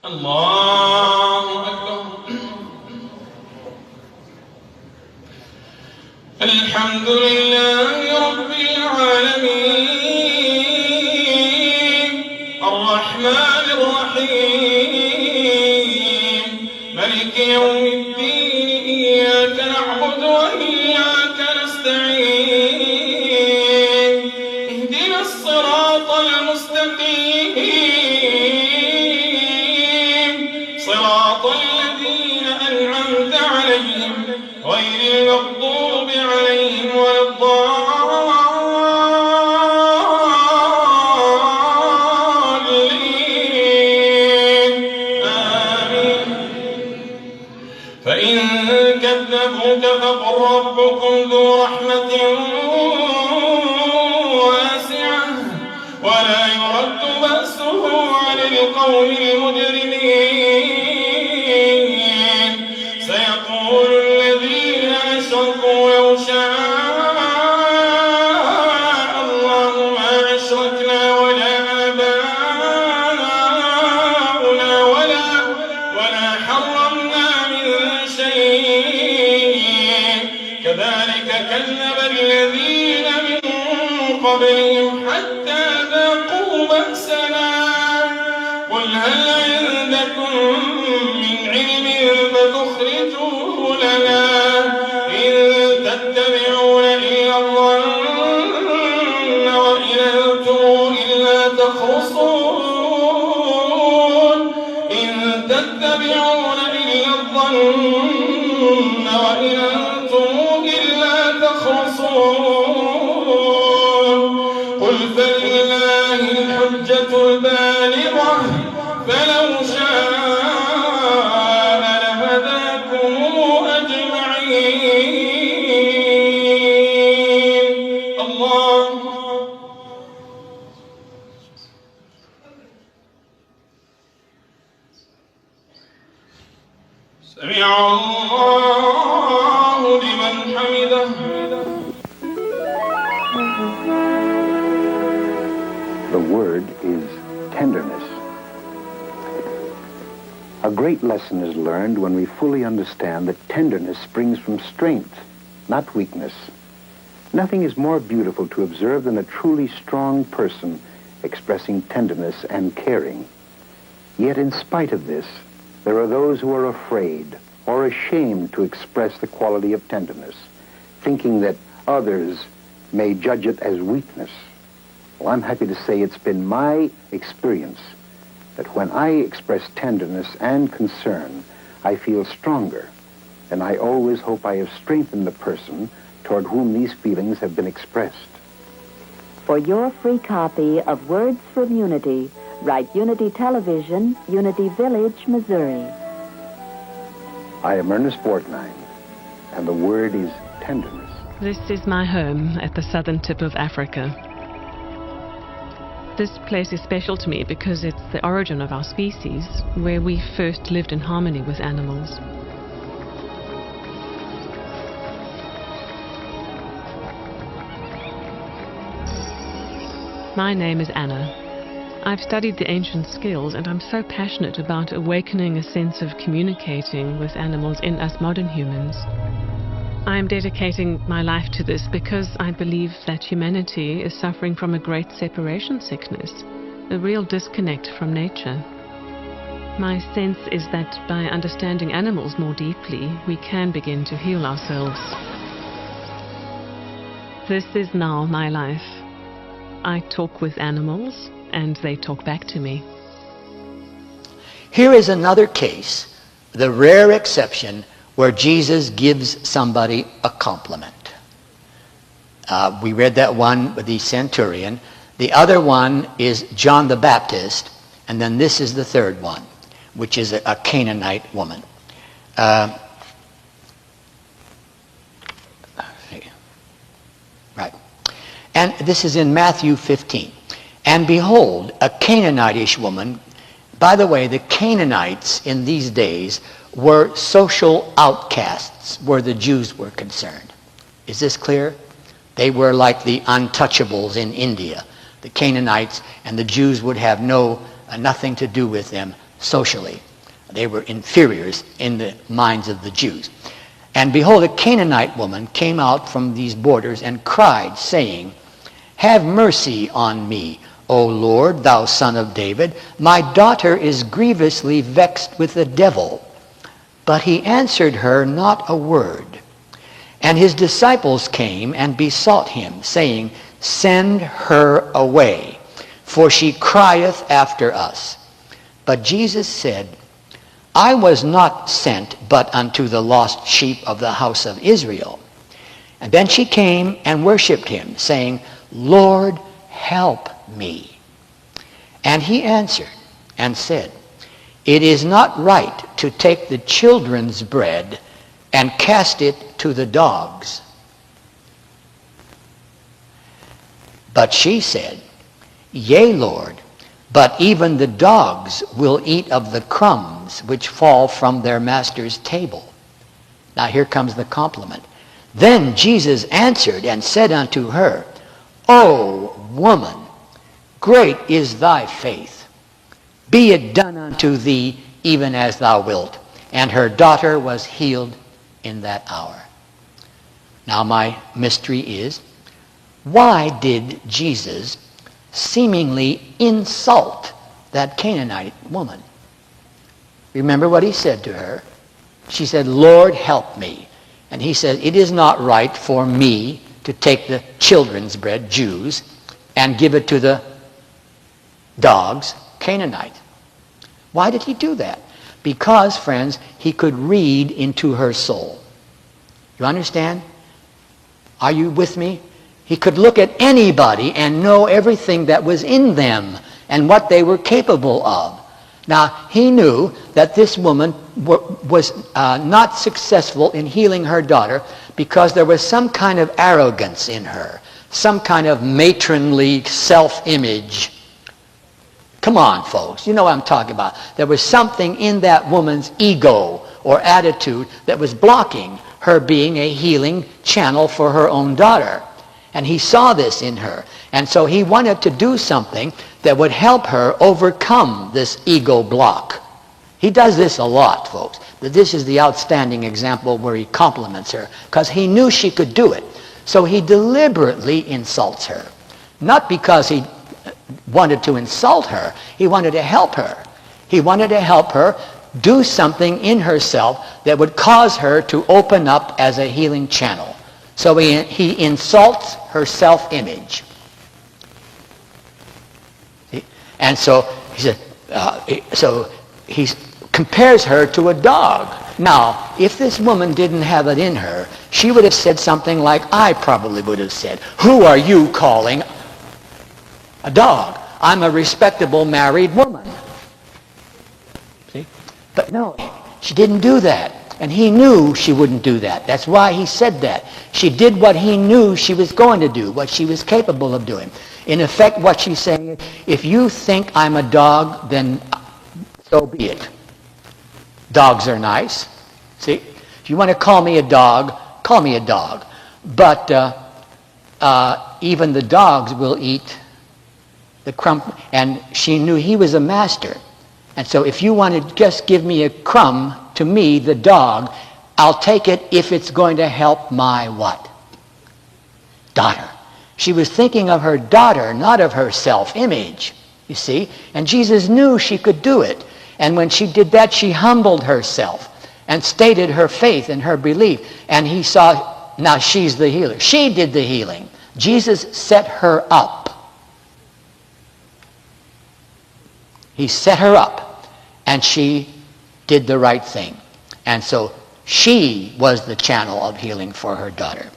الله أكبر. الحمد لله رب العالمين الرحمن الرحيم ملك يوم الدين إياك نعبد وإياك نستعين اهدنا الصراط المستقيم صراط الذين أنعمت عليهم غير المغضوب عليهم ولا الضالين آمين. فإن كذبوك فقل ربكم ذو رحمة واسعة ولا يرد بأسه عن القوم المجرمين. سيقول الذين أشركوا لو شاء الله ما أشركنا ولا آباؤنا ولا حرمنا من شيء كذلك كذب الذين من قبلهم حتى ذاقوا بأسنا قل هل عندكم من علم فتخرجوه لنا إن تتبعون إلا الظن وإن أنتم إلا تخرصون إن تتبعون إلا الظن وإن أنتم إلا تخرصون قل فلله الحجة البالغة فلو شاء لهداكم أجمعين. الله سمع الله لمن حمده. The word is tenderness. A great lesson is learned when we fully understand that tenderness springs from strength, not weakness. Nothing is more beautiful to observe than a truly strong person expressing tenderness and caring. Yet in spite of this, there are those who are afraid or ashamed to express the quality of tenderness, thinking that others may judge it as weakness. Well, I'm happy to say it's been my experience that when I express tenderness and concern, I feel stronger, and I always hope I have strengthened the person toward whom these feelings have been expressed. For your free copy of Words from Unity, write Unity Television, Unity Village, Missouri. I am Ernest Borgnine, and the word is tenderness. This is my home at the southern tip of Africa. This place is special to me because it's the origin of our species, where we first lived in harmony with animals. My name is Anna. I've studied the ancient skills, and I'm so passionate about awakening a sense of communicating with animals in us modern humans. I am dedicating my life to this because I believe that humanity is suffering from a great separation sickness, a real disconnect from nature. My sense is that by understanding animals more deeply, we can begin to heal ourselves. This is now my life. I talk with animals, and they talk back to me. Here is another case, the rare exception, where Jesus gives somebody a compliment. We read that one with the centurion. The other one is John the Baptist, and then this is the third one, which is a Canaanite woman. Right. And this is in Matthew 15. And behold, a Canaanitish woman. By the way, the Canaanites in these days were social outcasts where the Jews were concerned. Is this clear? They were like the untouchables in India. The Canaanites and the Jews would have nothing to do with them socially. They were inferiors in the minds of the Jews. And behold, a Canaanite woman came out from these borders and cried, saying, "Have mercy on me, O Lord, thou Son of David. My daughter is grievously vexed with the devil." But he answered her not a word. And his disciples came and besought him, saying, "Send her away, for she crieth after us." But Jesus said, "I was not sent but unto the lost sheep of the house of Israel." And then she came and worshipped him, saying, "Lord, help me." And he answered and said, "It is not right to take the children's bread and cast it to the dogs." But she said, "Yea, Lord, but even the dogs will eat of the crumbs which fall from their master's table." Now here comes the compliment. Then Jesus answered and said unto her, "O woman, great is thy faith. Be it done unto thee even as thou wilt." And her daughter was healed in that hour. Now my mystery is, why did Jesus seemingly insult that Canaanite woman? Remember what he said to her. She said, "Lord, help me." And he said, "It is not right for me to take the children's bread, Jews, and give it to the dogs, Canaanite." Why did he do that? Because, friends, he could read into her soul. You understand? Are you with me? He could look at anybody and know everything that was in them and what they were capable of. Now, he knew that this woman was not successful in healing her daughter because there was some kind of arrogance in her, some kind of matronly self-image. Come on, folks. You know what I'm talking about. There was something in that woman's ego or attitude that was blocking her being a healing channel for her own daughter. And he saw this in her. And so he wanted to do something that would help her overcome this ego block. He does this a lot, folks. But this is the outstanding example where he compliments her, because he knew she could do it. So he deliberately insults her. Not because he wanted to insult her. He wanted to help her. He wanted to help her do something in herself that would cause her to open up as a healing channel. So he insults her self-image. And so he said, he compares her to a dog. Now, if this woman didn't have it in her, she would have said something like I probably would have said. "Who are you calling a dog? I'm a respectable married woman." See? But no, she didn't do that. And he knew she wouldn't do that. That's why he said that. She did what he knew she was going to do, what she was capable of doing. In effect, what she's saying is, if you think I'm a dog, then so be it. Dogs are nice. See? If you want to call me a dog, call me a dog. But even the dogs will eat the crumb. And she knew he was a master. And so if you want to just give me a crumb, to me, the dog, I'll take it if it's going to help my what? Daughter. She was thinking of her daughter, not of her self-image, you see. And Jesus knew she could do it. And when she did that, she humbled herself and stated her faith and her belief. And he saw, now she's the healer. She did the healing. Jesus set her up. He set her up, and she did the right thing. And so she was the channel of healing for her daughter.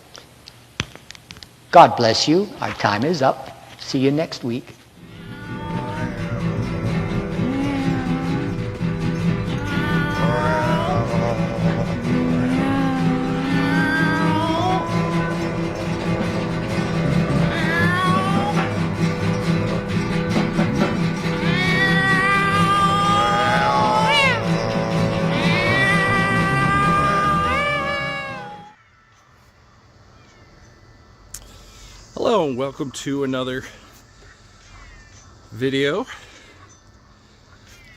God bless you. Our time is up. See you next week. Hello and welcome to another video.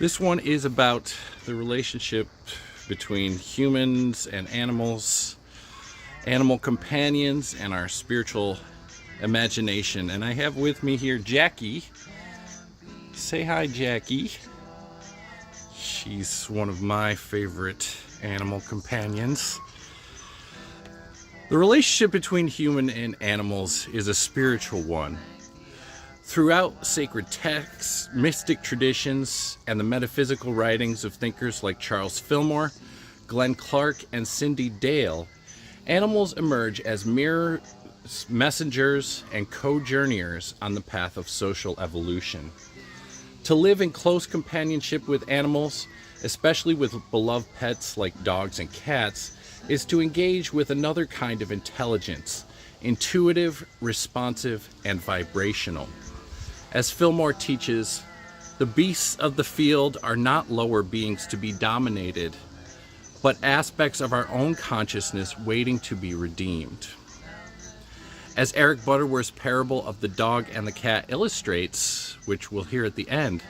This one is about the relationship between humans and animals, animal companions, and our spiritual imagination. And I have with me here Jackie. Say hi, Jackie. She's one of my favorite animal companions. The relationship between human and animals is a spiritual one. Throughout sacred texts, mystic traditions, and the metaphysical writings of thinkers like Charles Fillmore, Glenn Clark, and Cyndi Dale, animals emerge as mirror messengers and co-journeyers on the path of social evolution. To live in close companionship with animals, especially with beloved pets like dogs and cats, is to engage with another kind of intelligence, intuitive, responsive, and vibrational. As Fillmore teaches, the beasts of the field are not lower beings to be dominated, but aspects of our own consciousness waiting to be redeemed. As Eric Butterworth's parable of the dog and the cat illustrates, which we'll hear at the end,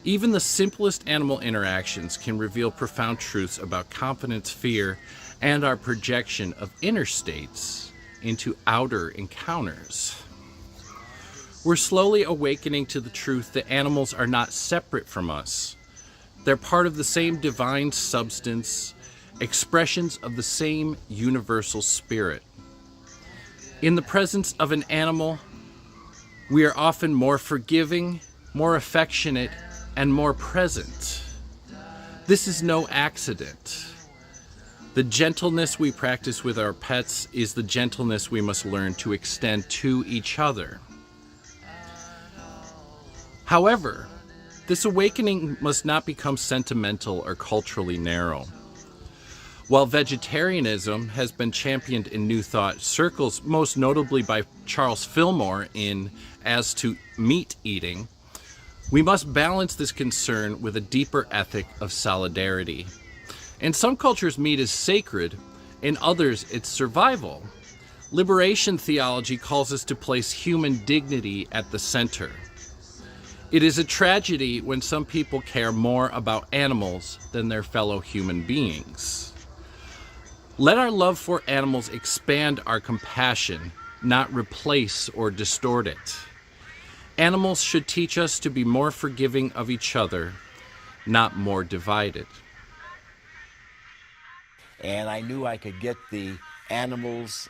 even the simplest animal interactions can reveal profound truths about confidence, fear, and our projection of inner states into outer encounters. We're slowly awakening to the truth that animals are not separate from us. They're part of the same divine substance, expressions of the same universal spirit. In the presence of an animal, we are often more forgiving, more affectionate, and more present. This is no accident. The gentleness we practice with our pets is the gentleness we must learn to extend to each other. However, this awakening must not become sentimental or culturally narrow. While vegetarianism has been championed in New Thought circles, most notably by Charles Fillmore in As to Meat Eating, we must balance this concern with a deeper ethic of solidarity. In some cultures, meat is sacred. In others, it's survival. Liberation theology calls us to place human dignity at the center. It is a tragedy when some people care more about animals than their fellow human beings. Let our love for animals expand our compassion, not replace or distort it. Animals should teach us to be more forgiving of each other, not more divided. And I knew I could get the animals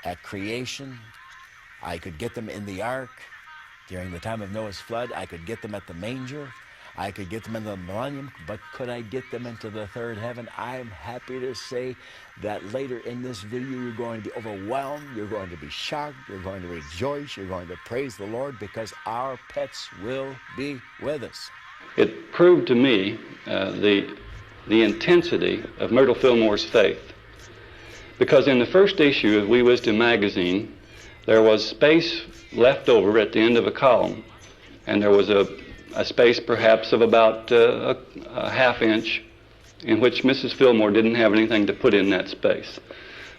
at creation. I could get them in the ark during the time of Noah's flood. I could get them at the manger. I could get them in the millennium, but could I get them into the third heaven? I'm happy to say that later in this video, you're going to be overwhelmed, you're going to be shocked, you're going to rejoice, you're going to praise the Lord, because our pets will be with us. It proved to me the intensity of Myrtle Fillmore's faith. Because in the first issue of We Wisdom magazine, there was space left over at the end of a column, and there was a space perhaps of about a half inch in which Mrs. Fillmore didn't have anything to put in that space.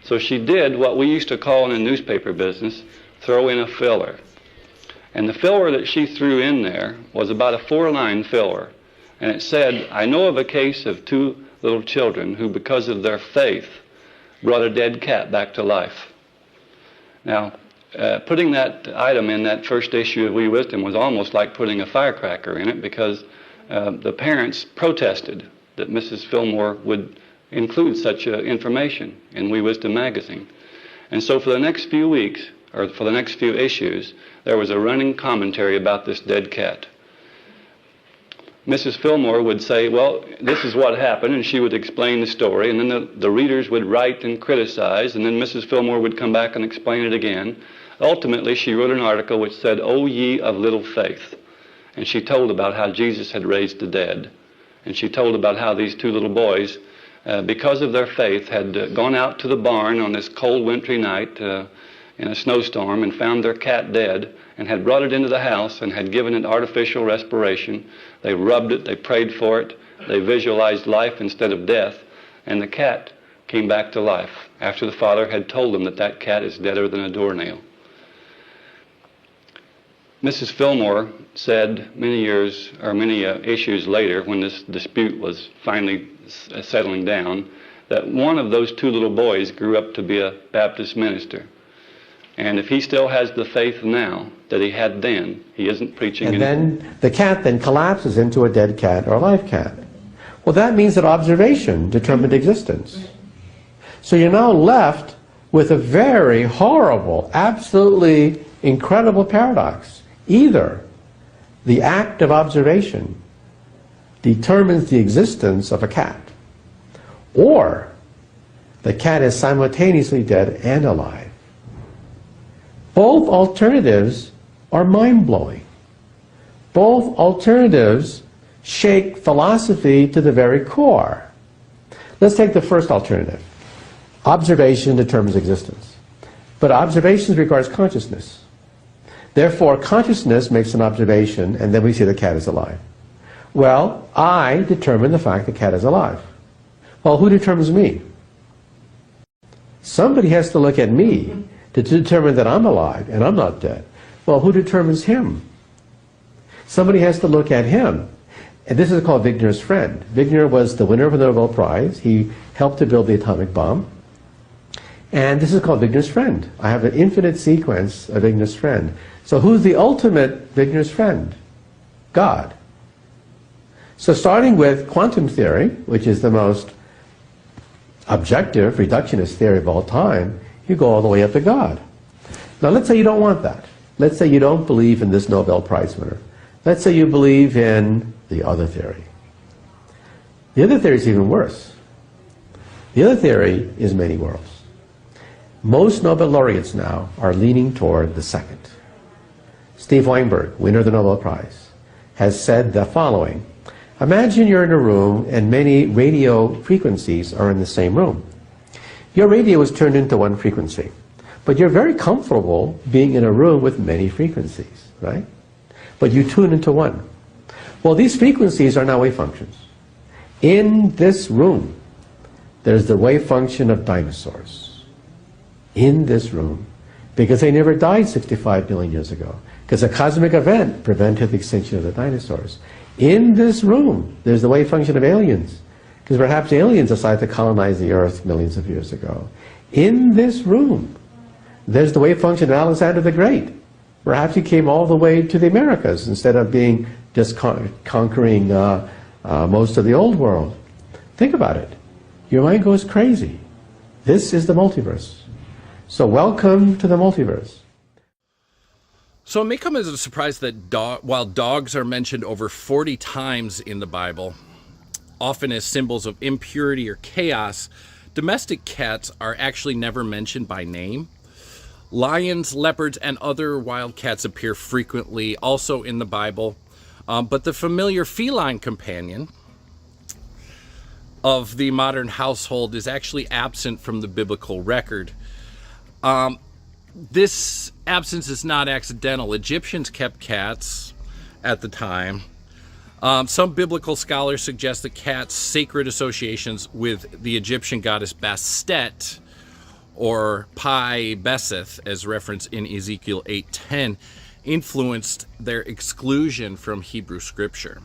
So she did what we used to call in the newspaper business, throw in a filler. And the filler that she threw in there was about a 4-line filler. And it said, I know of a case of 2 little children who, because of their faith, brought a dead cat back to life. Now, putting that item in that first issue of We Wisdom was almost like putting a firecracker in it, because the parents protested that Mrs. Fillmore would include such information in We Wisdom magazine. And so for the next few weeks, or for the next few issues, there was a running commentary about this dead cat. Mrs. Fillmore would say, well, this is what happened, and she would explain the story, and then the readers would write and criticize, and then Mrs. Fillmore would come back and explain it again. Ultimately, she wrote an article which said, O ye of little faith. And she told about how Jesus had raised the dead. And she told about how these 2 little boys, because of their faith, had gone out to the barn on this cold wintry night in a snowstorm and found their cat dead, and had brought it into the house and had given it artificial respiration. They rubbed it, they prayed for it, they visualized life instead of death, and the cat came back to life after the father had told them that that cat is deader than a doornail. Mrs. Fillmore said many issues later, when this dispute was finally settling down, that one of those two little boys grew up to be a Baptist minister. And if he still has the faith now that he had then, he isn't preaching and anymore. then the cat then collapses into a dead cat or a live cat. Well, that means that observation determined existence. So you're now left with a very horrible, absolutely incredible paradox. Either the act of observation determines the existence of a cat, or the cat is simultaneously dead and alive. Both alternatives are mind-blowing. Both alternatives shake philosophy to the very core. Let's take the first alternative. Observation determines existence. But observation regards consciousness. Therefore, consciousness makes an observation, and then we see the cat is alive. Well, I determine the fact the cat is alive. Well, who determines me? Somebody has to look at me to determine that I'm alive and I'm not dead. Well, who determines him? Somebody has to look at him. And this is called Wigner's friend. Wigner was the winner of the Nobel Prize. He helped to build the atomic bomb. And this is called Wigner's friend. I have an infinite sequence of Wigner's friend. So who's the ultimate Wigner's friend? God. So starting with quantum theory, which is the most objective reductionist theory of all time, you go all the way up to God. Now let's say you don't want that. Let's say you don't believe in this Nobel Prize winner. Let's say you believe in the other theory. The other theory is even worse. The other theory is many worlds. Most Nobel laureates now are leaning toward the second. Steve Weinberg, winner of the Nobel Prize, has said the following: imagine you're in a room and many radio frequencies are in the same room. Your radio is turned into one frequency, but you're very comfortable being in a room with many frequencies, right? But you tune into one. Well, these frequencies are now wave functions. In this room, there's the wave function of dinosaurs. In this room, because they never died 65 million years ago, because a cosmic event prevented the extinction of the dinosaurs. In this room, there's the wave function of aliens, because perhaps aliens decided to colonize the Earth millions of years ago. In this room, there's the wave function of Alexander the Great. Perhaps he came all the way to the Americas instead of being just conquering most of the old world. Think about it. Your mind goes crazy. This is the multiverse. So welcome to the multiverse. So it may come as a surprise that while dogs are mentioned over 40 times in the Bible, often as symbols of impurity or chaos, domestic cats are actually never mentioned by name. Lions, leopards, and other wild cats appear frequently also in the Bible, but the familiar feline companion of the modern household is actually absent from the biblical record. This absence is not accidental. Egyptians kept cats at the time. Some biblical scholars suggest that cats' sacred associations with the Egyptian goddess Bastet, or Pi Beseth, as referenced in Ezekiel 8:10, influenced their exclusion from Hebrew scripture.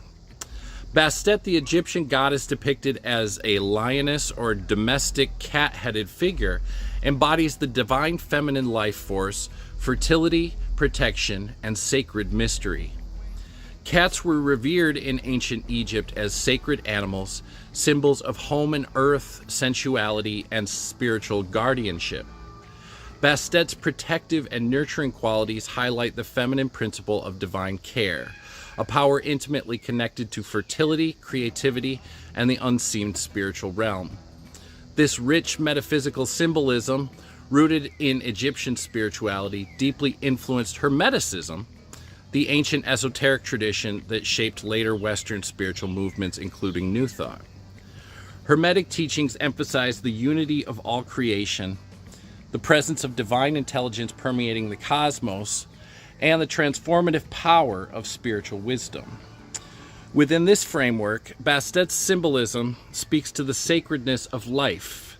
Bastet, the Egyptian goddess depicted as a lioness or domestic cat-headed figure, embodies the divine feminine life force, fertility, protection, and sacred mystery. Cats were revered in ancient Egypt as sacred animals, symbols of home and earth, sensuality, and spiritual guardianship. Bastet's protective and nurturing qualities highlight the feminine principle of divine care, a power intimately connected to fertility, creativity, and the unseen spiritual realm. This rich metaphysical symbolism, rooted in Egyptian spirituality, deeply influenced Hermeticism, the ancient esoteric tradition that shaped later Western spiritual movements, including New Thought. Hermetic teachings emphasize the unity of all creation, the presence of divine intelligence permeating the cosmos, and the transformative power of spiritual wisdom. Within this framework, Bastet's symbolism speaks to the sacredness of life,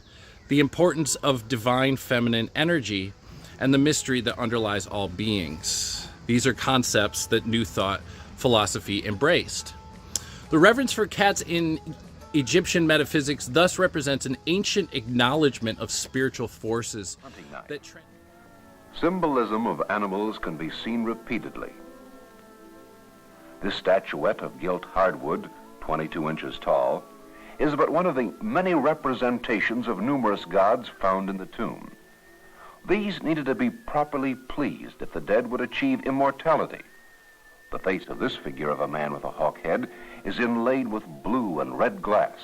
the importance of divine feminine energy, and the mystery that underlies all beings. These are concepts that New Thought philosophy embraced. The reverence for cats in Egyptian metaphysics thus represents an ancient acknowledgement of spiritual forces that Symbolism of animals can be seen repeatedly. This statuette of gilt hardwood, 22 inches tall, is but one of the many representations of numerous gods found in the tomb. These needed to be properly pleased if the dead would achieve immortality. The face of this figure of a man with a hawk head is inlaid with blue and red glass.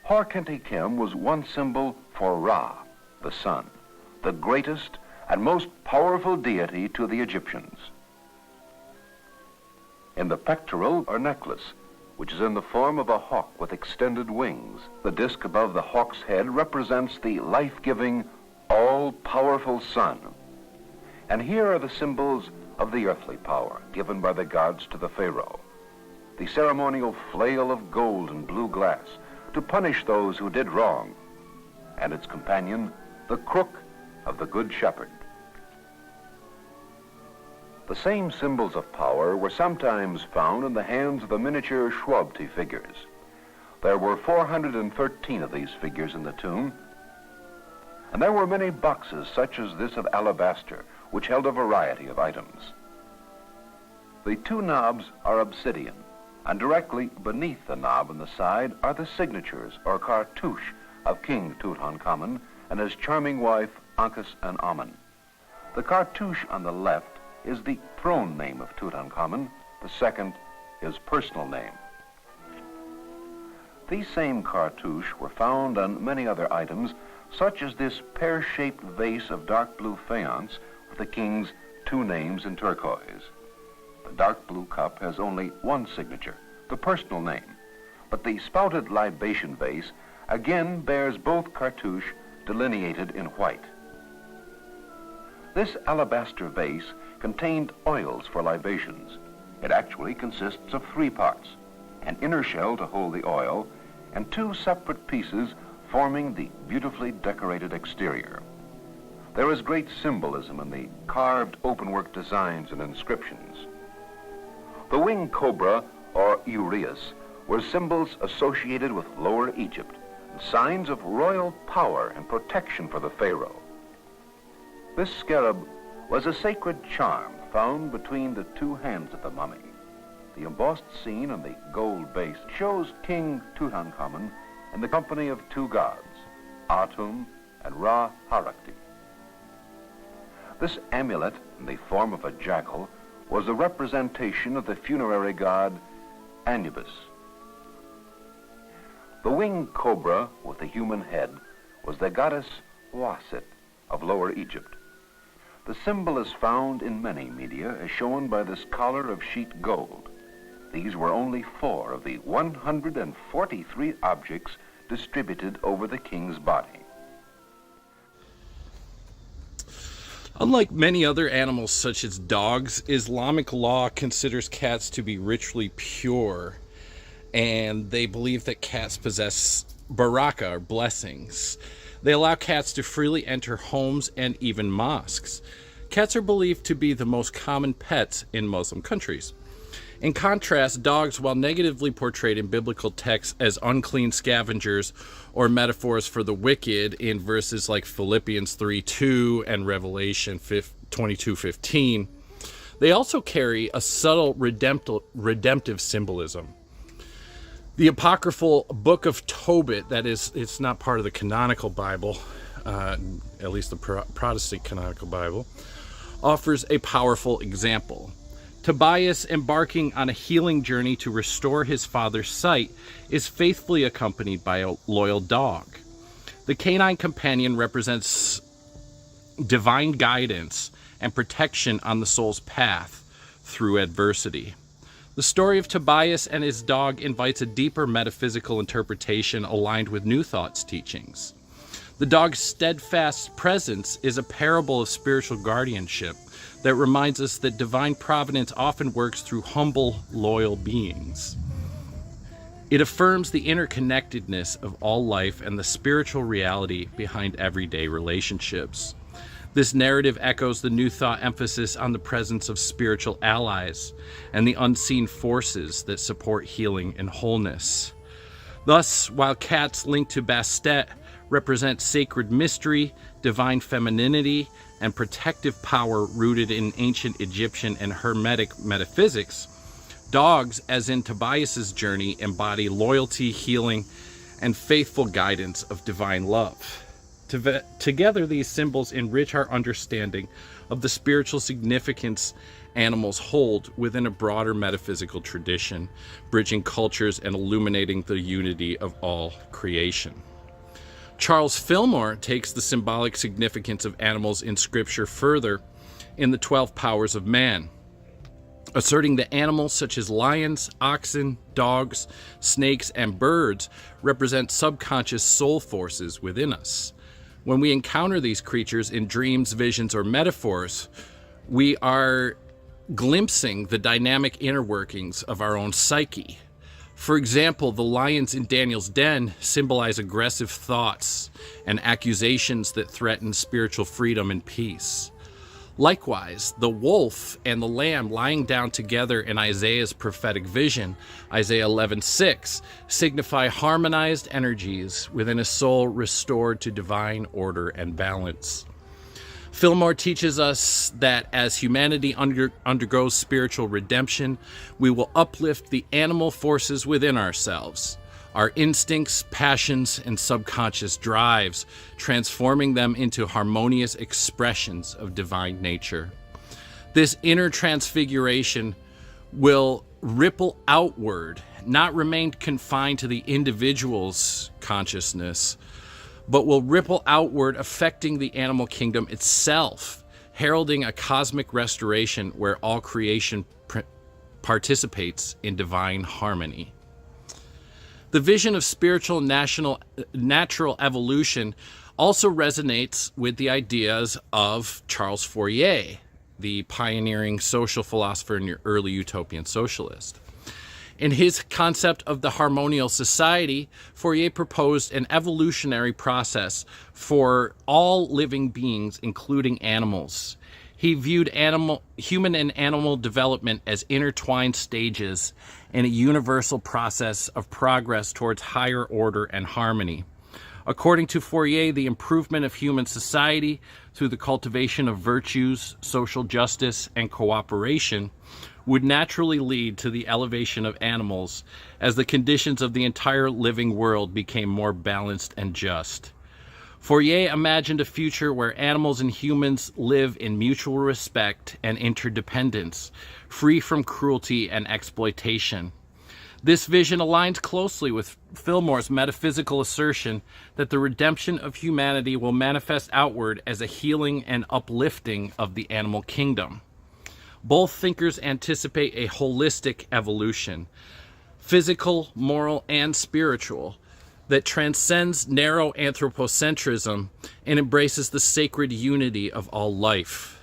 Hor-Kenti-Kem was one symbol for Ra, the sun, the greatest and most powerful deity to the Egyptians. In the pectoral or necklace, which is in the form of a hawk with extended wings, the disc above the hawk's head represents the life-giving, all-powerful sun. And here are the symbols of the earthly power given by the gods to the pharaoh. The ceremonial flail of gold and blue glass to punish those who did wrong, and its companion, the crook of the Good Shepherd. The same symbols of power were sometimes found in the hands of the miniature Schwabti figures. There were 413 of these figures in the tomb, and there were many boxes such as this of alabaster, which held a variety of items. The two knobs are obsidian, and directly beneath the knob on the side are the signatures or cartouche of King Tutankhamun and his charming wife Ankh and Amun. The cartouche on the left is the throne name of Tutankhamun, the second his personal name. These same cartouche were found on many other items, such as this pear-shaped vase of dark blue faience with the king's two names in turquoise. The dark blue cup has only one signature, the personal name, but the spouted libation vase again bears both cartouche delineated in white. This alabaster vase contained oils for libations. It actually consists of 3 parts, an inner shell to hold the oil, and 2 separate pieces forming the beautifully decorated exterior. There is great symbolism in the carved openwork designs and inscriptions. The winged cobra, or uraeus, were symbols associated with Lower Egypt, and signs of royal power and protection for the pharaoh. This scarab was a sacred charm found between the 2 hands of the mummy. The embossed scene on the gold base shows King Tutankhamun in the company of 2 gods, Atum and Ra-Harakti. This amulet, in the form of a jackal, was a representation of the funerary god Anubis. The winged cobra with the human head was the goddess Wasit of Lower Egypt. The symbol is found in many media, as shown by this collar of sheet gold. These were only 4 of the 143 objects distributed over the king's body. Unlike many other animals such as dogs, Islamic law considers cats to be ritually pure, and they believe that cats possess baraka, or blessings. They allow cats to freely enter homes and even mosques. Cats are believed to be the most common pets in Muslim countries. In contrast, dogs, while negatively portrayed in biblical texts as unclean scavengers or metaphors for the wicked in verses like Philippians 3:2 and Revelation 22:15, they also carry a subtle redemptive symbolism. The apocryphal Book of Tobit, that is, it's not part of the canonical Bible, at least the Protestant canonical Bible, offers a powerful example. Tobias, embarking on a healing journey to restore his father's sight, is faithfully accompanied by a loyal dog. The canine companion represents divine guidance and protection on the soul's path through adversity. The story of Tobias and his dog invites a deeper metaphysical interpretation aligned with New Thought's teachings. The dog's steadfast presence is a parable of spiritual guardianship that reminds us that divine providence often works through humble, loyal beings. It affirms the interconnectedness of all life and the spiritual reality behind everyday relationships. This narrative echoes the New Thought emphasis on the presence of spiritual allies and the unseen forces that support healing and wholeness. Thus, while cats linked to Bastet represent sacred mystery, divine femininity, and protective power rooted in ancient Egyptian and Hermetic metaphysics, dogs, as in Tobias's journey, embody loyalty, healing, and faithful guidance of divine love. Together, these symbols enrich our understanding of the spiritual significance animals hold within a broader metaphysical tradition, bridging cultures and illuminating the unity of all creation. Charles Fillmore takes the symbolic significance of animals in Scripture further in the 12 Powers of Man, asserting that animals such as lions, oxen, dogs, snakes, and birds represent subconscious soul forces within us. When we encounter these creatures in dreams, visions, or metaphors, we are glimpsing the dynamic inner workings of our own psyche. For example, the lions in Daniel's den symbolize aggressive thoughts and accusations that threaten spiritual freedom and peace. Likewise, the wolf and the lamb lying down together in Isaiah's prophetic vision, Isaiah 11:6, signify harmonized energies within a soul restored to divine order and balance. Fillmore teaches us that as humanity undergoes spiritual redemption, we will uplift the animal forces within ourselves, our instincts, passions, and subconscious drives, transforming them into harmonious expressions of divine nature. This inner transfiguration will ripple outward, not remain confined to the individual's consciousness, but will ripple outward, affecting the animal kingdom itself, heralding a cosmic restoration where all creation participates in divine harmony. The vision of spiritual natural evolution also resonates with the ideas of Charles Fourier, the pioneering social philosopher and early utopian socialist. In his concept of the harmonial society, Fourier proposed an evolutionary process for all living beings, including animals. He viewed human and animal development as intertwined stages in a universal process of progress towards higher order and harmony. According to Fourier, the improvement of human society through the cultivation of virtues, social justice, and cooperation would naturally lead to the elevation of animals as the conditions of the entire living world became more balanced and just. Fourier imagined a future where animals and humans live in mutual respect and interdependence, free from cruelty and exploitation. This vision aligns closely with Fillmore's metaphysical assertion that the redemption of humanity will manifest outward as a healing and uplifting of the animal kingdom. Both thinkers anticipate a holistic evolution, physical, moral, and spiritual, that transcends narrow anthropocentrism and embraces the sacred unity of all life.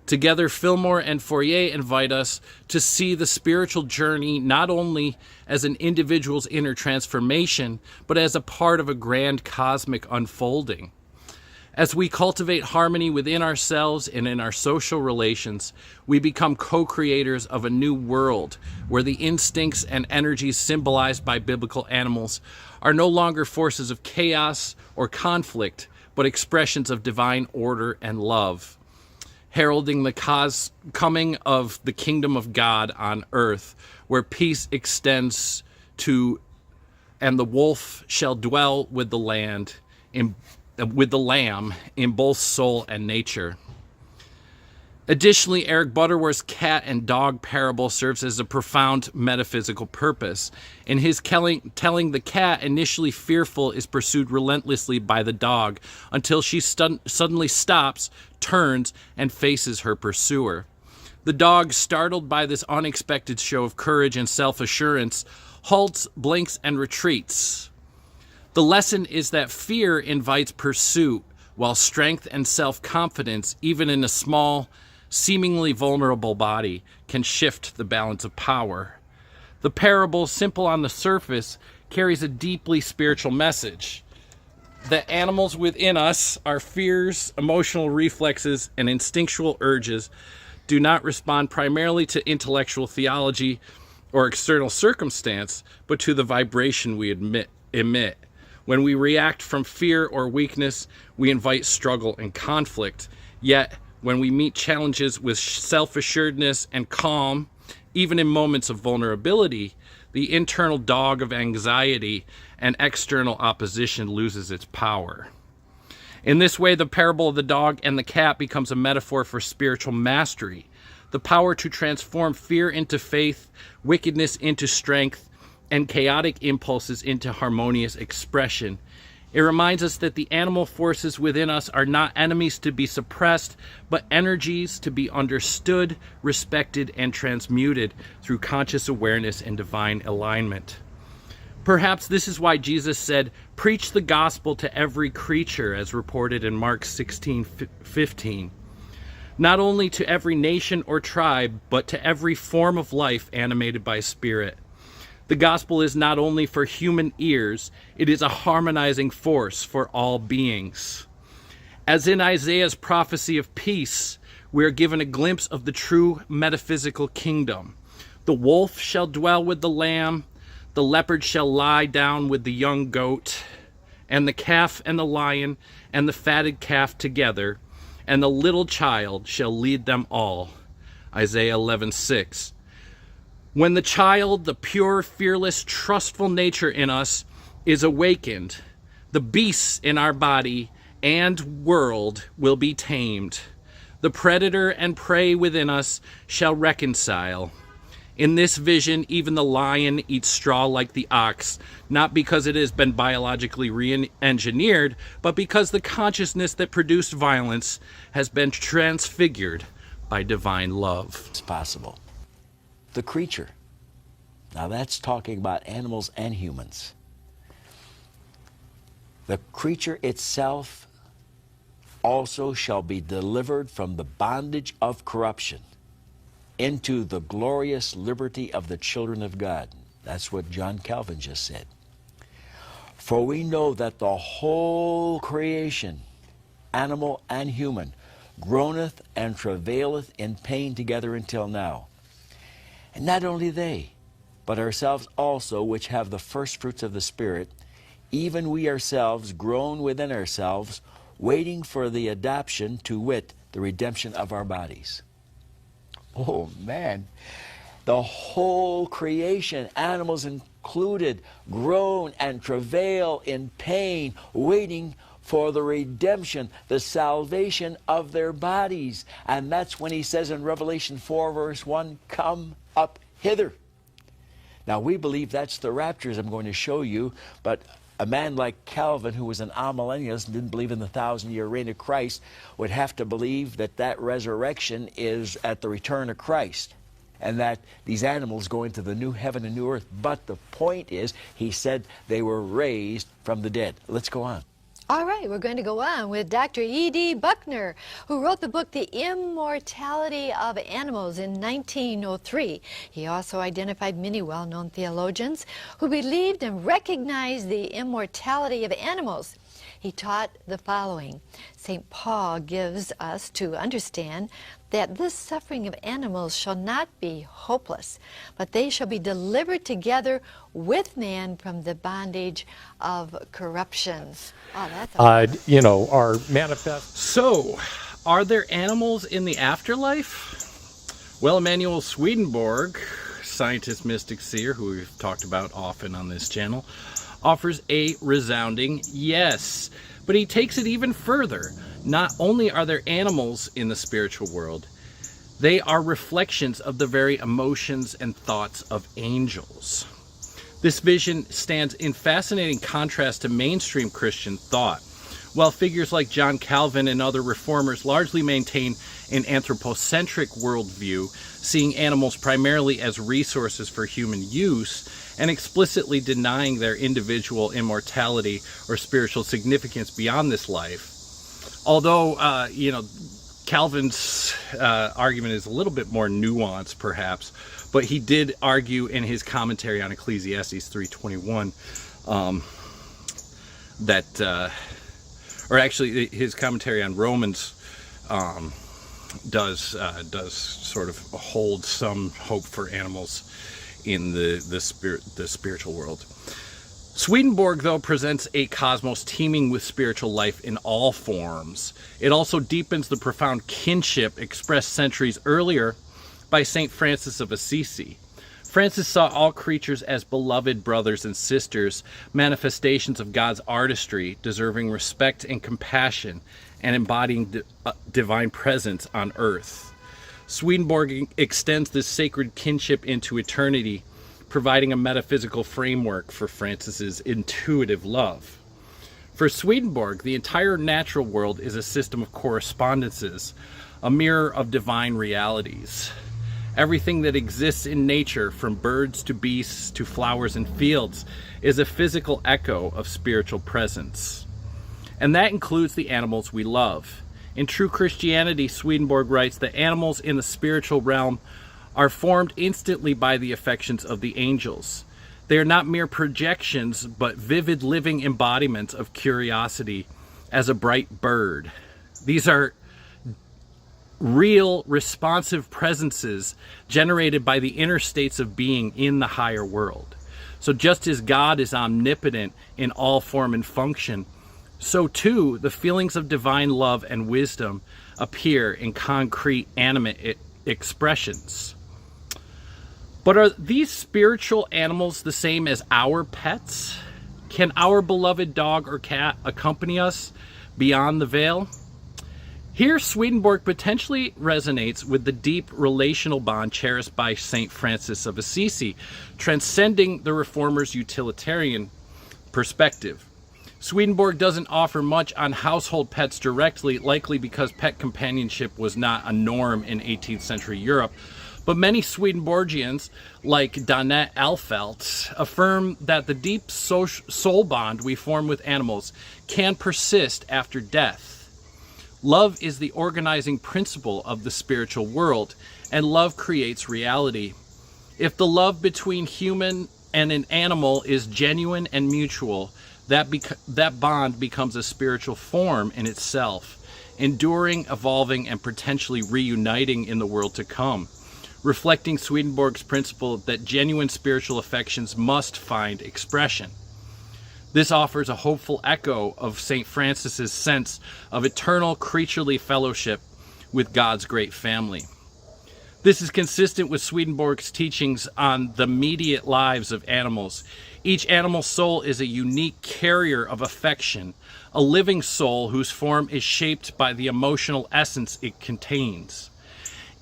Together, Fillmore and Fourier invite us to see the spiritual journey not only as an individual's inner transformation, but as a part of a grand cosmic unfolding. As we cultivate harmony within ourselves and in our social relations, we become co-creators of a new world where the instincts and energies symbolized by biblical animals are no longer forces of chaos or conflict, but expressions of divine order and love, heralding the coming of the kingdom of God on earth, where peace extends to, and the wolf shall dwell with the lamb in both soul and nature. Additionally, Eric Butterworth's cat and dog parable serves as a profound metaphysical purpose. In his telling, the cat, initially fearful, is pursued relentlessly by the dog until she suddenly stops, turns, and faces her pursuer. The dog, startled by this unexpected show of courage and self-assurance, halts, blinks, and retreats. The lesson is that fear invites pursuit, while strength and self-confidence, even in a small, seemingly vulnerable body, can shift the balance of power. The parable, simple on the surface, carries a deeply spiritual message. that animals within us, our fears, emotional reflexes, and instinctual urges do not respond primarily to intellectual theology or external circumstance, but to the vibration we emit. When we react from fear or weakness, we invite struggle and conflict. Yet, when we meet challenges with self-assuredness and calm, even in moments of vulnerability, the internal dog of anxiety and external opposition loses its power. In this way, the parable of the dog and the cat becomes a metaphor for spiritual mastery, the power to transform fear into faith, wickedness into strength, and chaotic impulses into harmonious expression. It reminds us that the animal forces within us are not enemies to be suppressed, but energies to be understood, respected, and transmuted through conscious awareness and divine alignment. Perhaps this is why Jesus said, "Preach the gospel to every creature," as reported in Mark 16:15. Not only to every nation or tribe, but to every form of life animated by spirit. The gospel is not only for human ears, it is a harmonizing force for all beings. As in Isaiah's prophecy of peace, we are given a glimpse of the true metaphysical kingdom. The wolf shall dwell with the lamb, the leopard shall lie down with the young goat, and the calf and the lion and the fatted calf together, and the little child shall lead them all. Isaiah 11:6. When the child, the pure, fearless, trustful nature in us, is awakened, the beasts in our body and world will be tamed. The predator and prey within us shall reconcile. In this vision, even the lion eats straw like the ox, not because it has been biologically re-engineered, but because the consciousness that produced violence has been transfigured by divine love. It's possible. The creature. Now that's talking about animals and humans. The creature itself also shall be delivered from the bondage of corruption into the glorious liberty of the children of God. That's what John Calvin just said. For we know that the whole creation, animal and human, groaneth and travaileth in pain together until now. And not only they, but ourselves also, which have the first fruits of the Spirit, even we ourselves groan within ourselves, waiting for the adoption, to wit, the redemption of our bodies. Oh, man. The whole creation, animals included, groan and travail in pain, waiting for the redemption, the salvation of their bodies. And that's when he says in Revelation 4, verse 1, "Come up hither." Now, we believe that's the rapture, as I'm going to show you, but a man like Calvin, who was an amillennialist and didn't believe in the 1,000-year reign of Christ, would have to believe that that resurrection is at the return of Christ, and that these animals go into the new heaven and new earth. But the point is, he said they were raised from the dead. Let's go on. All right, we're going to go on with Dr. E.D. Buckner, who wrote the book The Immortality of Animals in 1903. He also identified many well-known theologians who believed and recognized the immortality of animals. He taught the following. St. Paul gives us to understand that this suffering of animals shall not be hopeless, but they shall be delivered together with man from the bondage of corruption. Oh, that's are manifest. So, are there animals in the afterlife? Well, Emanuel Swedenborg, scientist, mystic, seer, who we've talked about often on this channel, offers a resounding yes. But he takes it even further. Not only are there animals in the spiritual world, they are reflections of the very emotions and thoughts of angels. This vision stands in fascinating contrast to mainstream Christian thought. While figures like John Calvin and other reformers largely maintain an anthropocentric worldview, seeing animals primarily as resources for human use, and explicitly denying their individual immortality or spiritual significance beyond this life. Although, Calvin's argument is a little bit more nuanced, perhaps, but he did argue in his commentary on Ecclesiastes 3:21 that or actually his commentary on Romans does sort of hold some hope for animals in the spiritual world. Swedenborg, though, presents a cosmos teeming with spiritual life in all forms. It also deepens the profound kinship expressed centuries earlier by St. Francis of Assisi. Francis saw all creatures as beloved brothers and sisters, manifestations of God's artistry, deserving respect and compassion, and embodying divine presence on earth. Swedenborg extends this sacred kinship into eternity, providing a metaphysical framework for Francis's intuitive love. For Swedenborg, the entire natural world is a system of correspondences, a mirror of divine realities. Everything that exists in nature, from birds to beasts to flowers and fields, is a physical echo of spiritual presence. And that includes the animals we love. In True Christianity, Swedenborg writes that animals in the spiritual realm are formed instantly by the affections of the angels. They are not mere projections, but vivid living embodiments of curiosity as a bright bird. These are real, responsive presences generated by the inner states of being in the higher world. So just as God is omnipotent in all form and function, so too the feelings of divine love and wisdom appear in concrete, animate expressions. But are these spiritual animals the same as our pets? Can our beloved dog or cat accompany us beyond the veil? Here, Swedenborg potentially resonates with the deep relational bond cherished by St. Francis of Assisi, transcending the reformer's utilitarian perspective. Swedenborg doesn't offer much on household pets directly, likely because pet companionship was not a norm in 18th century Europe. But many Swedenborgians, like Donnet Alfelt, affirm that the deep soul bond we form with animals can persist after death. Love is the organizing principle of the spiritual world, and love creates reality. If the love between human and an animal is genuine and mutual, that bond becomes a spiritual form in itself, enduring, evolving, and potentially reuniting in the world to come, reflecting Swedenborg's principle that genuine spiritual affections must find expression. This offers a hopeful echo of St. Francis's sense of eternal creaturely fellowship with God's great family. This is consistent with Swedenborg's teachings on the mediate lives of animals. Each animal soul is a unique carrier of affection, a living soul whose form is shaped by the emotional essence it contains.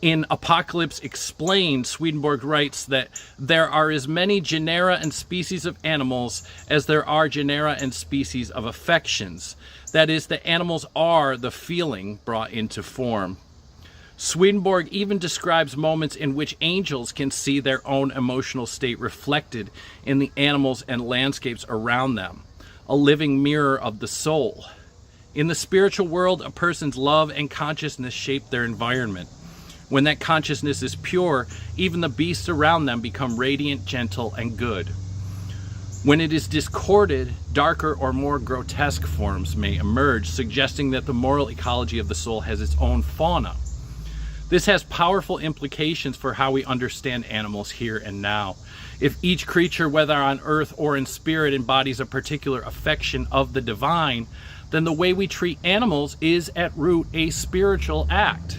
In Apocalypse Explained, Swedenborg writes that there are as many genera and species of animals as there are genera and species of affections. That is, the animals are the feeling brought into form. Swedenborg even describes moments in which angels can see their own emotional state reflected in the animals and landscapes around them, a living mirror of the soul. In the spiritual world, a person's love and consciousness shape their environment. When that consciousness is pure, even the beasts around them become radiant, gentle, and good. When it is discorded, darker or more grotesque forms may emerge, suggesting that the moral ecology of the soul has its own fauna. This has powerful implications for how we understand animals here and now. If each creature, whether on earth or in spirit, embodies a particular affection of the divine, then the way we treat animals is at root a spiritual act.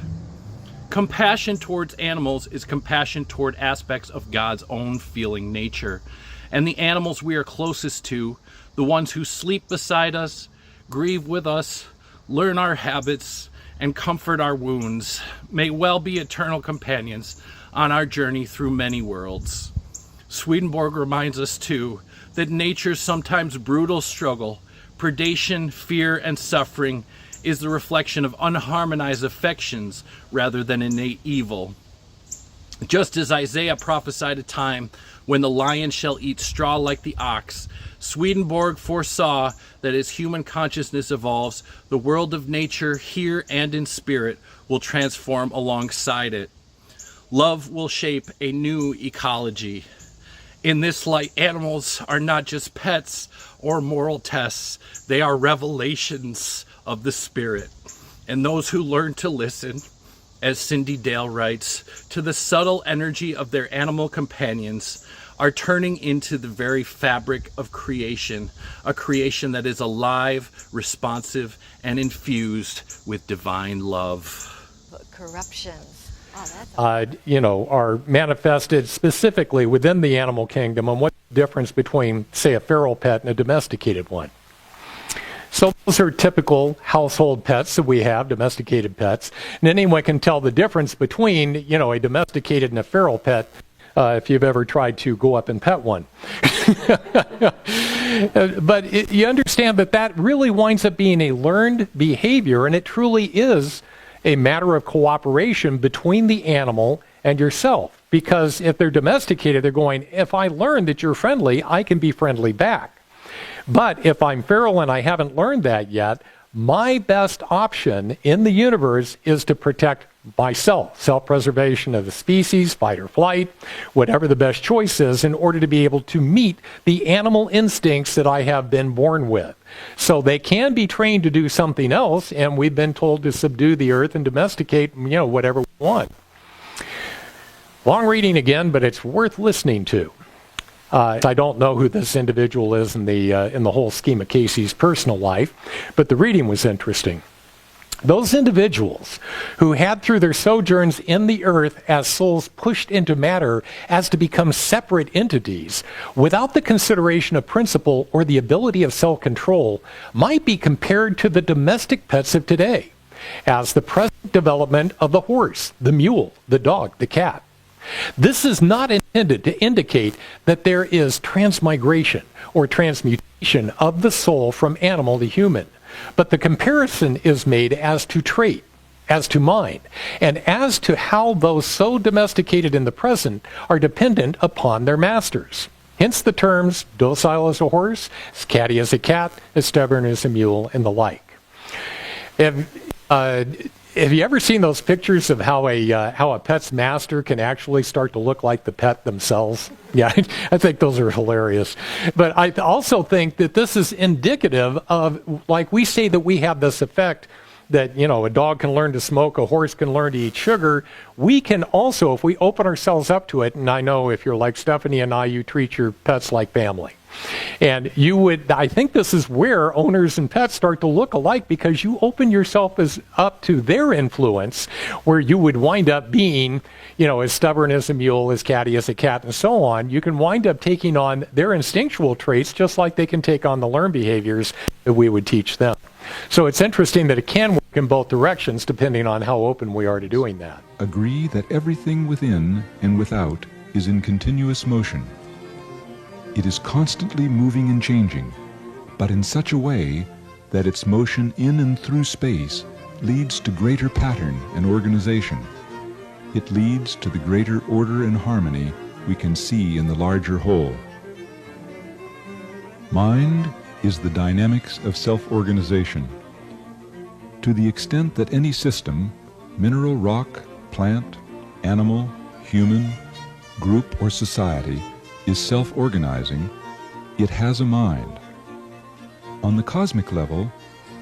Compassion towards animals is compassion toward aspects of God's own feeling nature. And the animals we are closest to, the ones who sleep beside us, grieve with us, learn our habits, and comfort our wounds, may well be eternal companions on our journey through many worlds. Swedenborg reminds us, too, that nature's sometimes brutal struggle, predation, fear, and suffering is the reflection of unharmonized affections rather than innate evil. Just as Isaiah prophesied a time when the lion shall eat straw like the ox, Swedenborg foresaw that as human consciousness evolves, the world of nature, here and in spirit, will transform alongside it. Love will shape a new ecology. In this light, animals are not just pets or moral tests, they are revelations of the spirit. And those who learn to listen, as Cyndi Dale writes, to the subtle energy of their animal companions are turning into the very fabric of creation, a creation that is alive, responsive, and infused with divine love. Corruptions. Are manifested specifically within the animal kingdom, and what's the difference between, say, a feral pet and a domesticated one. So those are typical household pets that we have, domesticated pets, and anyone can tell the difference between, a domesticated and a feral pet if you've ever tried to go up and pet one. But you understand that really winds up being a learned behavior, and it truly is a matter of cooperation between the animal and yourself. Because if they're domesticated, they're going, if I learn that you're friendly, I can be friendly back. But if I'm feral and I haven't learned that yet, my best option in the universe is to protect myself, self-preservation of the species, fight or flight, whatever the best choice is, in order to be able to meet the animal instincts that I have been born with. So they can be trained to do something else, and we've been told to subdue the earth and domesticate, whatever we want. Long reading again, but it's worth listening to. I don't know who this individual is in the whole scheme of Casey's personal life, but the reading was interesting. Those individuals who had through their sojourns in the earth as souls pushed into matter as to become separate entities without the consideration of principle or the ability of self-control might be compared to the domestic pets of today as the present development of the horse, the mule, the dog, the cat. This is not intended to indicate that there is transmigration or transmutation of the soul from animal to human, but the comparison is made as to trait, as to mind, and as to how those so domesticated in the present are dependent upon their masters. Hence the terms docile as a horse, as catty as a cat, as stubborn as a mule, and the like. Have you ever seen those pictures of how a pet's master can actually start to look like the pet themselves? Yeah, I think those are hilarious. But I also think that this is indicative of, like we say that we have this effect that, a dog can learn to smoke, a horse can learn to eat sugar. We can also, if we open ourselves up to it, and I know if you're like Stephanie and I, you treat your pets like family. And I think this is where owners and pets start to look alike, because you open yourself up to their influence, where you would wind up being, as stubborn as a mule, as catty as a cat, and so on. You can wind up taking on their instinctual traits just like they can take on the learned behaviors that we would teach them. So it's interesting that it can work in both directions depending on how open we are to doing that. Agree that everything within and without is in continuous motion. It is constantly moving and changing, but in such a way that its motion in and through space leads to greater pattern and organization. It leads to the greater order and harmony we can see in the larger whole. Mind is the dynamics of self-organization. To the extent that any system, mineral, rock, plant, animal, human, group, or society, is self-organizing, it has a mind. On the cosmic level,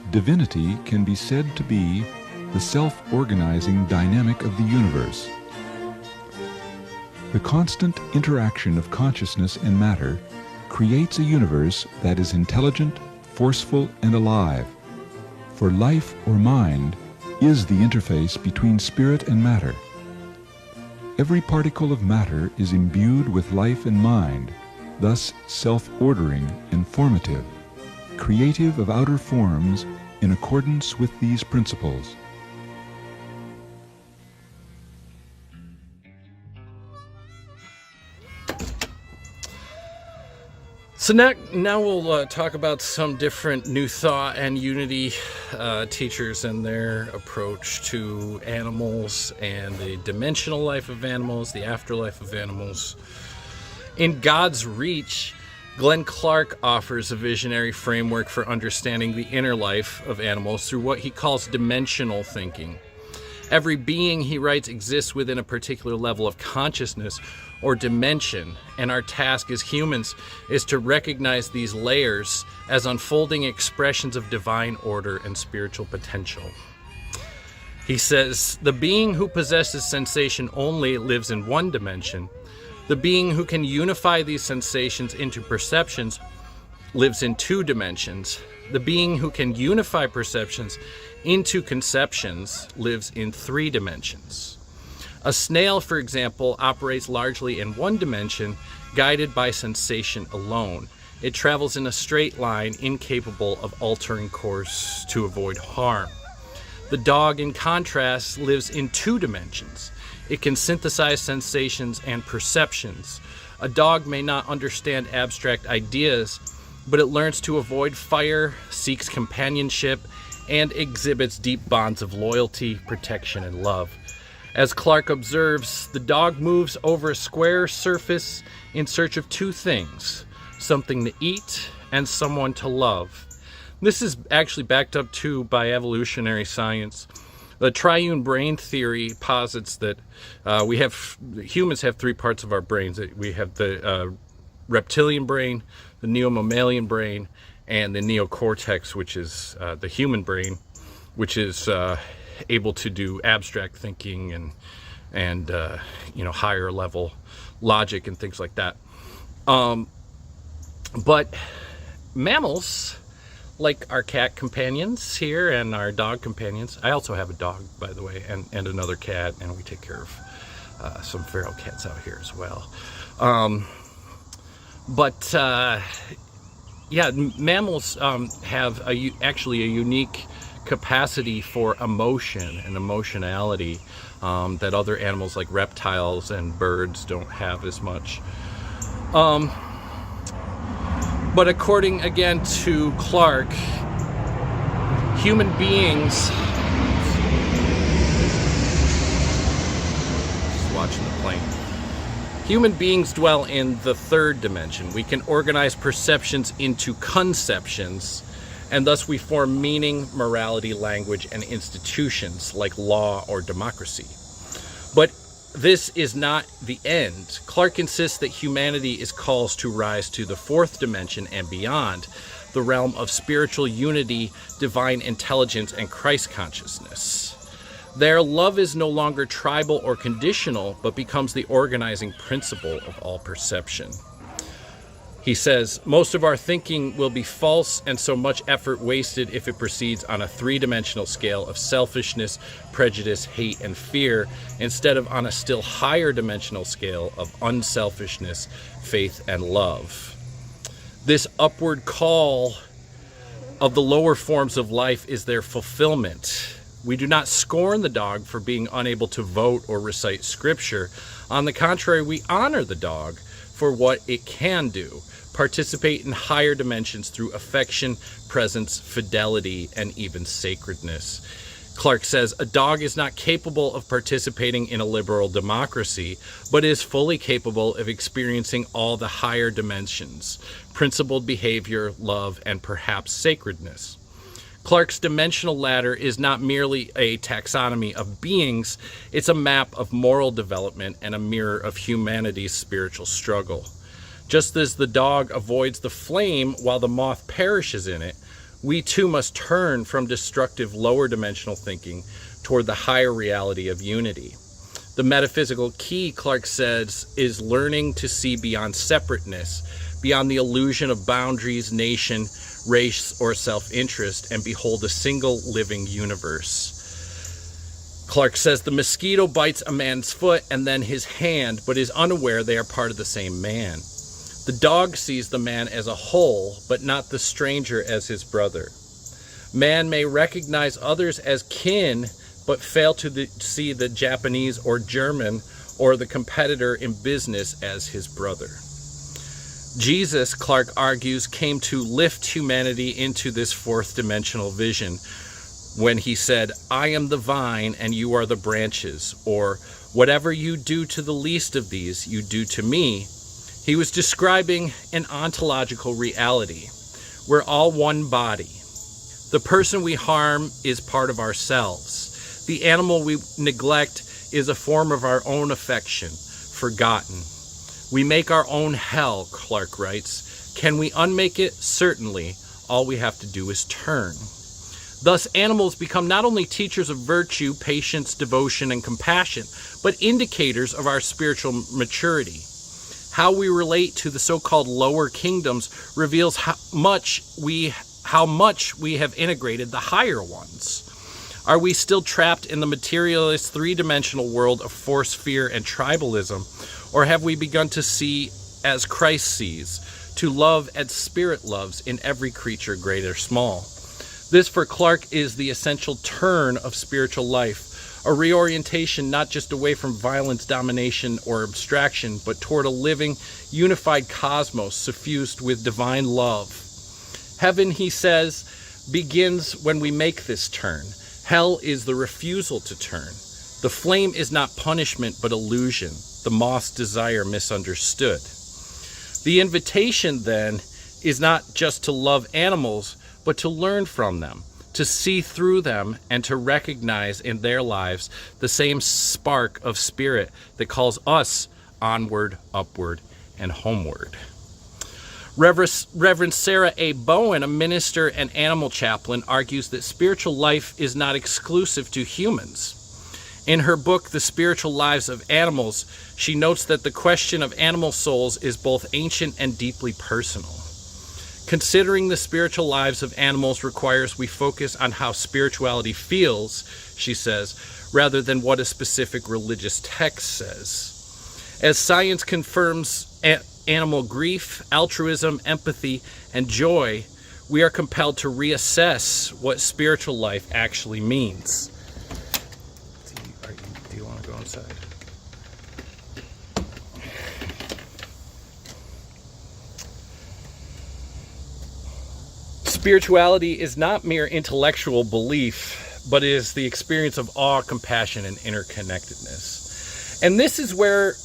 divinity can be said to be the self-organizing dynamic of the universe. The constant interaction of consciousness and matter creates a universe that is intelligent, forceful, and alive. For life or mind is the interface between spirit and matter. Every particle of matter is imbued with life and mind, thus self-ordering and formative, creative of outer forms in accordance with these principles. So now we'll talk about some different New Thought and Unity teachers and their approach to animals and the dimensional life of animals, the afterlife of animals. In God's Reach, Glenn Clark offers a visionary framework for understanding the inner life of animals through what he calls dimensional thinking. Every being, he writes, exists within a particular level of consciousness or dimension, and our task as humans is to recognize these layers as unfolding expressions of divine order and spiritual potential. He says, the being who possesses sensation only lives in one dimension. The being who can unify these sensations into perceptions lives in two dimensions. The being who can unify perceptions into conceptions lives in three dimensions. A snail, for example, operates largely in one dimension, guided by sensation alone. It travels in a straight line, incapable of altering course to avoid harm. The dog, in contrast, lives in two dimensions. It can synthesize sensations and perceptions. A dog may not understand abstract ideas, but it learns to avoid fire, seeks companionship, and exhibits deep bonds of loyalty, protection, and love. As Clark observes, the dog moves over a square surface in search of two things, something to eat and someone to love. This is actually backed up too by evolutionary science. The triune brain theory posits that humans have three parts of our brains. We have the reptilian brain, the neo-mammalian brain, and the neocortex, which is the human brain, which is able to do abstract thinking and higher level logic and things like that. But mammals, like our cat companions here and our dog companions. I also have a dog, by the way, and another cat, and we take care of some feral cats out here as well. Mammals have actually a unique capacity for emotion and emotionality that other animals like reptiles and birds don't have as much. But according again to Clark, human beings, just watching the plane. Human beings dwell in the third dimension. We can organize perceptions into conceptions, and thus we form meaning, morality, language, and institutions like law or democracy. But this is not the end. Clark insists that humanity is called to rise to the fourth dimension and beyond, the realm of spiritual unity, divine intelligence, and Christ consciousness. There, love is no longer tribal or conditional, but becomes the organizing principle of all perception. He says, most of our thinking will be false and so much effort wasted if it proceeds on a three-dimensional scale of selfishness, prejudice, hate, and fear, instead of on a still higher dimensional scale of unselfishness, faith, and love. This upward call of the lower forms of life is their fulfillment. We do not scorn the dog for being unable to vote or recite scripture. On the contrary, we honor the dog for what it can do, participate in higher dimensions through affection, presence, fidelity, and even sacredness. Clark says, a dog is not capable of participating in a liberal democracy, but is fully capable of experiencing all the higher dimensions, principled behavior, love, and perhaps sacredness. Clark's dimensional ladder is not merely a taxonomy of beings, it's a map of moral development and a mirror of humanity's spiritual struggle. Just as the dog avoids the flame while the moth perishes in it, we too must turn from destructive lower dimensional thinking toward the higher reality of unity. The metaphysical key, Clark says, is learning to see beyond separateness, beyond the illusion of boundaries, nation, race, or self-interest, and behold a single living universe. Clark says the mosquito bites a man's foot and then his hand, but is unaware they are part of the same man. The dog sees the man as a whole, but not the stranger as his brother. Man may recognize others as kin, but fail to see the Japanese or German or the competitor in business as his brother. Jesus, Clark argues, came to lift humanity into this fourth dimensional vision when he said, I am the vine and you are the branches, or whatever you do to the least of these, you do to me. He was describing an ontological reality. We're all one body. The person we harm is part of ourselves. The animal we neglect is a form of our own affection, forgotten. We make our own hell, Clark writes. Can we unmake it? Certainly. All we have to do is turn. Thus, animals become not only teachers of virtue, patience, devotion, and compassion, but indicators of our spiritual maturity. How we relate to the so-called lower kingdoms reveals how much we have integrated the higher ones. Are we still trapped in the materialist three-dimensional world of force, fear, and tribalism, or have we begun to see as Christ sees, to love as Spirit loves in every creature, great or small? This, for Clark, is the essential turn of spiritual life, a reorientation not just away from violence, domination, or abstraction, but toward a living, unified cosmos suffused with divine love. Heaven, he says, begins when we make this turn. Hell is the refusal to turn. The flame is not punishment, but illusion, the moth's desire misunderstood. The invitation, then, is not just to love animals, but to learn from them, to see through them, and to recognize in their lives the same spark of spirit that calls us onward, upward, and homeward. Reverend Sarah A. Bowen, a minister and animal chaplain, argues that spiritual life is not exclusive to humans. In her book, The Spiritual Lives of Animals, she notes that the question of animal souls is both ancient and deeply personal. Considering the spiritual lives of animals requires we focus on how spirituality feels, she says, rather than what a specific religious text says. As science confirms animal grief, altruism, empathy, and joy, we are compelled to reassess what spiritual life actually means. Do you want to go inside? Spirituality is not mere intellectual belief, but is the experience of awe, compassion, and interconnectedness. And this is where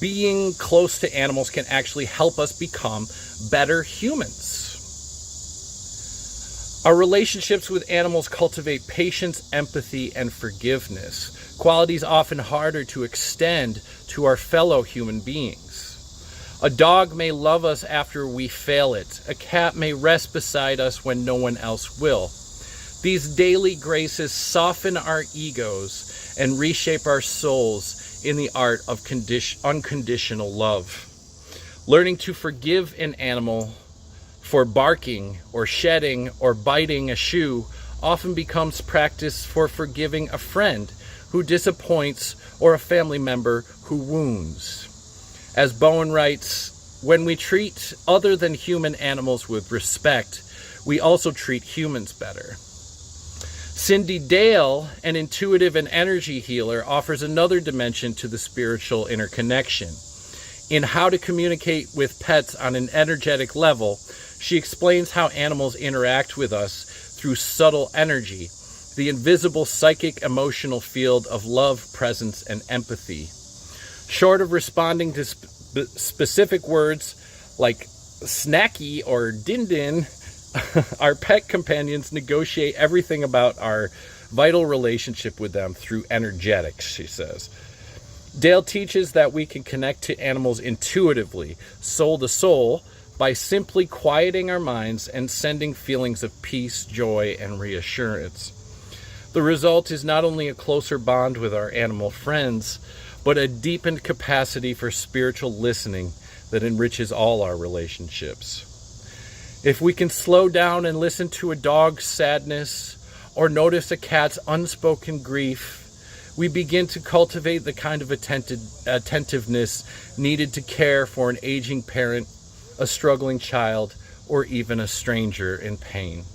being close to animals can actually help us become better humans. Our relationships with animals cultivate patience, empathy, and forgiveness, qualities often harder to extend to our fellow human beings. A dog may love us after we fail it. A cat may rest beside us when no one else will. These daily graces soften our egos and reshape our souls in the art of unconditional love. Learning to forgive an animal for barking or shedding or biting a shoe often becomes practice for forgiving a friend who disappoints or a family member who wounds. As Bowen writes, when we treat other than human animals with respect, we also treat humans better. Cyndi Dale, an intuitive and energy healer, offers another dimension to the spiritual interconnection. In How to Communicate with Pets on an Energetic Level, she explains how animals interact with us through subtle energy, the invisible psychic emotional field of love, presence, and empathy. Short of responding to specific words like snacky or din-din, our pet companions negotiate everything about our vital relationship with them through energetics, she says. Dale teaches that we can connect to animals intuitively, soul to soul, by simply quieting our minds and sending feelings of peace, joy, and reassurance. The result is not only a closer bond with our animal friends, but a deepened capacity for spiritual listening that enriches all our relationships. If we can slow down and listen to a dog's sadness or notice a cat's unspoken grief, we begin to cultivate the kind of attentiveness needed to care for an aging parent, a struggling child, or even a stranger in pain.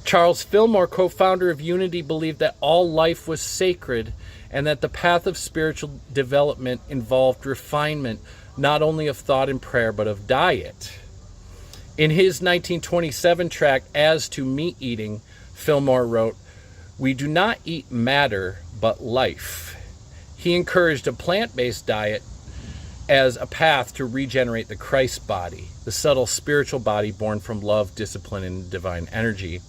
Charles Fillmore, co-founder of Unity, believed that all life was sacred and that the path of spiritual development involved refinement not only of thought and prayer, but of diet. In his 1927 tract, As to Meat Eating, Fillmore wrote, "We do not eat matter, but life." He encouraged a plant-based diet as a path to regenerate the Christ body, the subtle spiritual body born from love, discipline, and divine energy.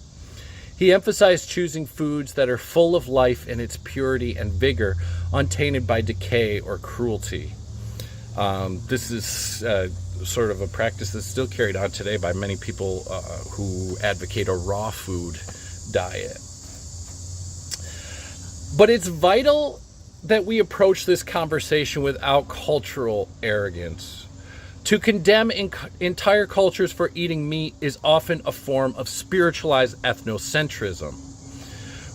He emphasized choosing foods that are full of life in its purity and vigor, untainted by decay or cruelty. This is sort of a practice that's still carried on today by many people who advocate a raw food diet. But it's vital that we approach this conversation without cultural arrogance. To condemn entire cultures for eating meat is often a form of spiritualized ethnocentrism.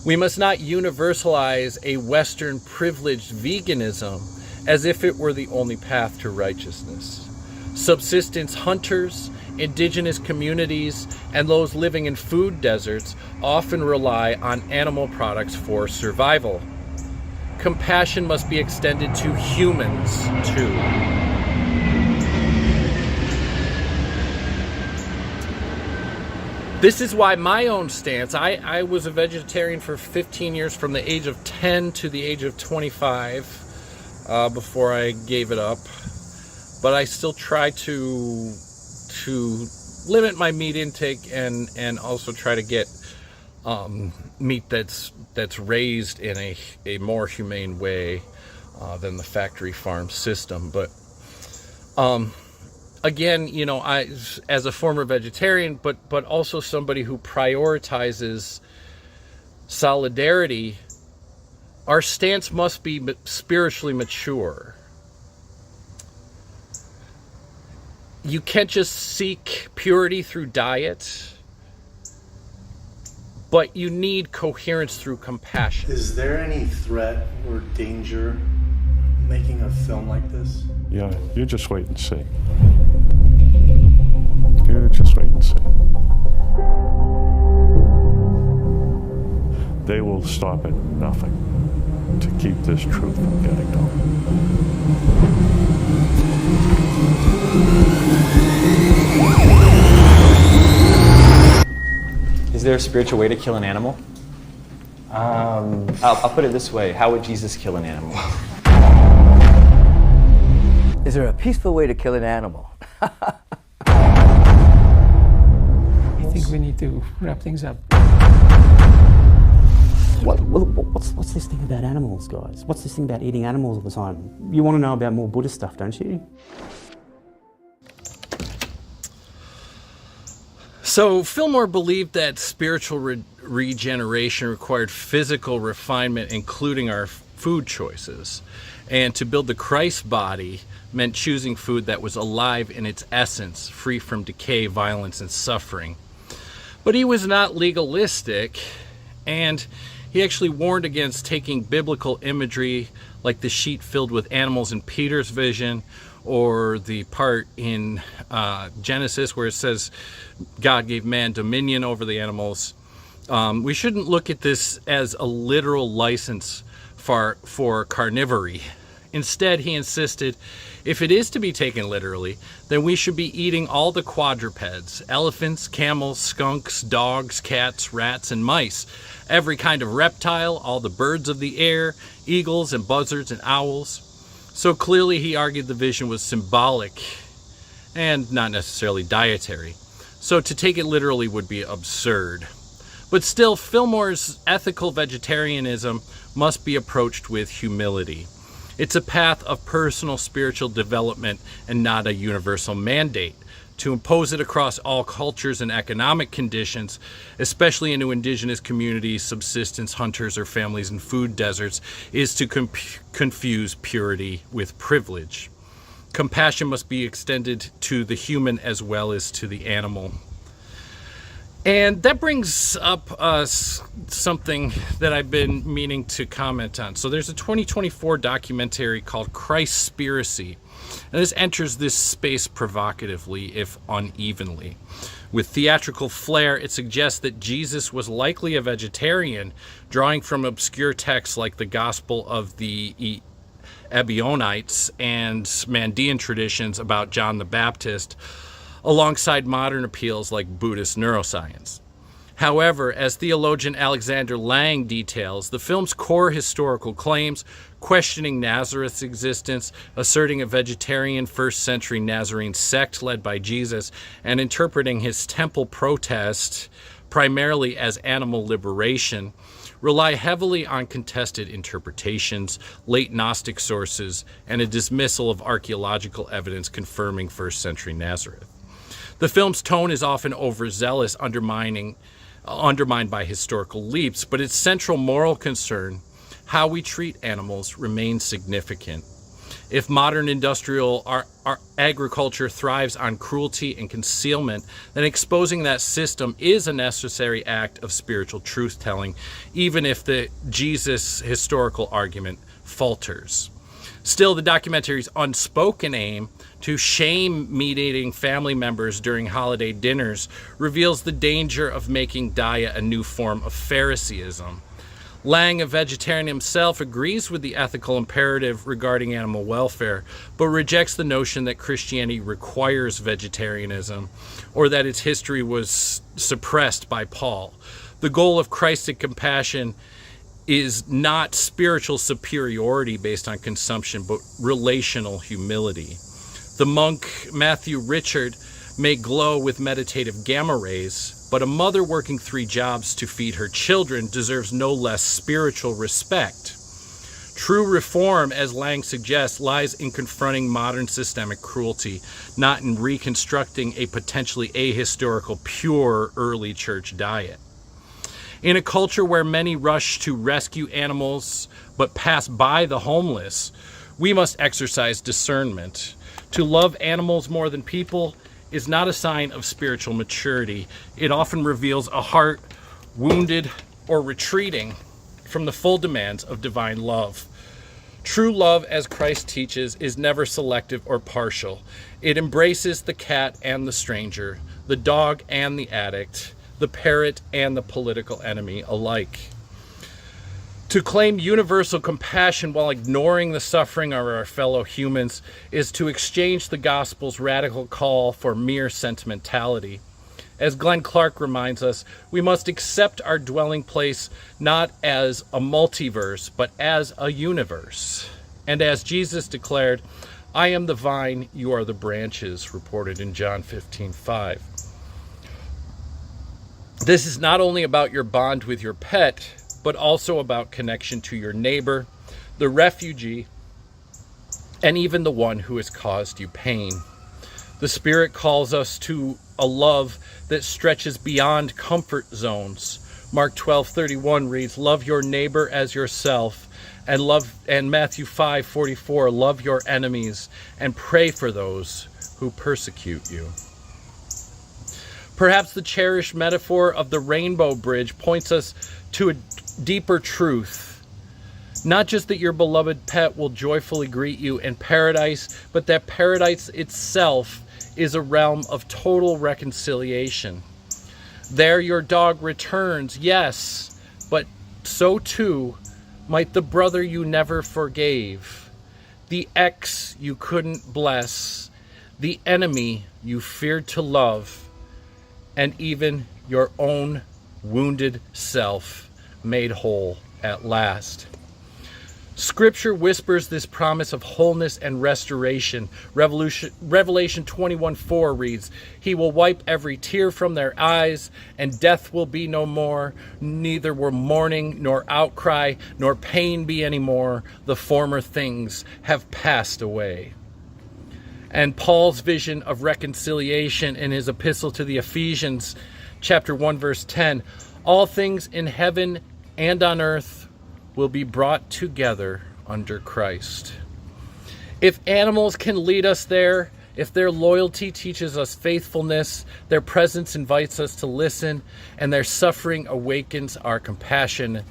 We must not universalize a Western privileged veganism as if it were the only path to righteousness. Subsistence hunters, indigenous communities, and those living in food deserts often rely on animal products for survival. Compassion must be extended to humans, too. This is why my own stance, I was a vegetarian for 15 years, from the age of 10 to the age of 25, before I gave it up. But I still try to limit my meat intake and also try to get meat that's raised in a more humane way than the factory farm system. But again, you know, I, as a former vegetarian, but also somebody who prioritizes solidarity, our stance must be spiritually mature. You can't just seek purity through diet, but you need coherence through compassion. Is there any threat or danger making a film like this? Yeah, you just wait and see. You just wait and see. They will stop at nothing to keep this truth from getting known. Is there a spiritual way to kill an animal? I'll put it this way. How would Jesus kill an animal? Is there a peaceful way to kill an animal? I think we need to wrap things up. What's this thing about animals, guys? What's this thing about eating animals all the time? You want to know about more Buddhist stuff, don't you? So Fillmore believed that spiritual regeneration required physical refinement, including our food choices. And to build the Christ body meant choosing food that was alive in its essence, free from decay, violence, and suffering. But he was not legalistic, and he actually warned against taking biblical imagery like the sheet filled with animals in Peter's vision, or the part in Genesis where it says God gave man dominion over the animals. We shouldn't look at this as a literal license for carnivory. Instead, he insisted, if it is to be taken literally, then we should be eating all the quadrupeds: elephants, camels, skunks, dogs, cats, rats, and mice, every kind of reptile, all the birds of the air, eagles and buzzards and owls. So clearly he argued the vision was symbolic and not necessarily dietary. So to take it literally would be absurd. But still, Fillmore's ethical vegetarianism must be approached with humility. It's a path of personal spiritual development and not a universal mandate. To impose it across all cultures and economic conditions, especially into indigenous communities, subsistence hunters, or families in food deserts, is to confuse purity with privilege. Compassion must be extended to the human as well as to the animal. And that brings up something that I've been meaning to comment on. So there's a 2024 documentary called Christspiracy. And this enters this space provocatively, if unevenly. With theatrical flair, it suggests that Jesus was likely a vegetarian, drawing from obscure texts like the Gospel of the Ebionites and Mandean traditions about John the Baptist, alongside modern appeals like Buddhist neuroscience. However, as theologian Alexander Lang details, the film's core historical claims, questioning Nazareth's existence, asserting a vegetarian first-century Nazarene sect led by Jesus, and interpreting his temple protest primarily as animal liberation, rely heavily on contested interpretations, late Gnostic sources, and a dismissal of archaeological evidence confirming first century Nazareth. The film's tone is often overzealous, undermined by historical leaps, but its central moral concern, how we treat animals, remains significant. If modern industrial agriculture thrives on cruelty and concealment, then exposing that system is a necessary act of spiritual truth-telling, even if the Jesus historical argument falters. Still, the documentary's unspoken aim to shame meat-eating family members during holiday dinners reveals the danger of making diet a new form of Phariseeism. Lang, a vegetarian himself, agrees with the ethical imperative regarding animal welfare, but rejects the notion that Christianity requires vegetarianism or that its history was suppressed by Paul. The goal of Christic compassion is not spiritual superiority based on consumption, but relational humility. The monk Matthew Richard may glow with meditative gamma rays, but a mother working 3 jobs to feed her children deserves no less spiritual respect. True reform, as Lang suggests, lies in confronting modern systemic cruelty, not in reconstructing a potentially ahistorical, pure early church diet. In a culture where many rush to rescue animals but pass by the homeless, we must exercise discernment. To love animals more than people is not a sign of spiritual maturity. It often reveals a heart wounded or retreating from the full demands of divine love. True love, as Christ teaches, is never selective or partial. It embraces the cat and the stranger, the dog and the addict, the parrot and the political enemy alike. To claim universal compassion while ignoring the suffering of our fellow humans is to exchange the gospel's radical call for mere sentimentality. As Glenn Clark reminds us, we must accept our dwelling place not as a multiverse, but as a universe. And as Jesus declared, "I am the vine, you are the branches," reported in John 15:5. This is not only about your bond with your pet, but also about connection to your neighbor, the refugee, and even the one who has caused you pain. The Spirit calls us to a love that stretches beyond comfort zones. Mark 12:31 reads, "Love your neighbor as yourself," and Matthew 5:44, "Love your enemies and pray for those who persecute you." Perhaps the cherished metaphor of the rainbow bridge points us to a deeper truth. Not just that your beloved pet will joyfully greet you in paradise, but that paradise itself is a realm of total reconciliation. There your dog returns, yes, but so too might the brother you never forgave, the ex you couldn't bless, the enemy you feared to love, and even your own wounded self made whole at last. Scripture whispers this promise of wholeness and restoration. Revelation 21:4 reads, "He will wipe every tear from their eyes, and death will be no more. Neither will mourning, nor outcry, nor pain be any more. The former things have passed away." And Paul's vision of reconciliation in his epistle to the Ephesians, chapter 1, verse 10, "All things in heaven and on earth will be brought together under Christ." If animals can lead us there, if their loyalty teaches us faithfulness, their presence invites us to listen, and their suffering awakens our compassion,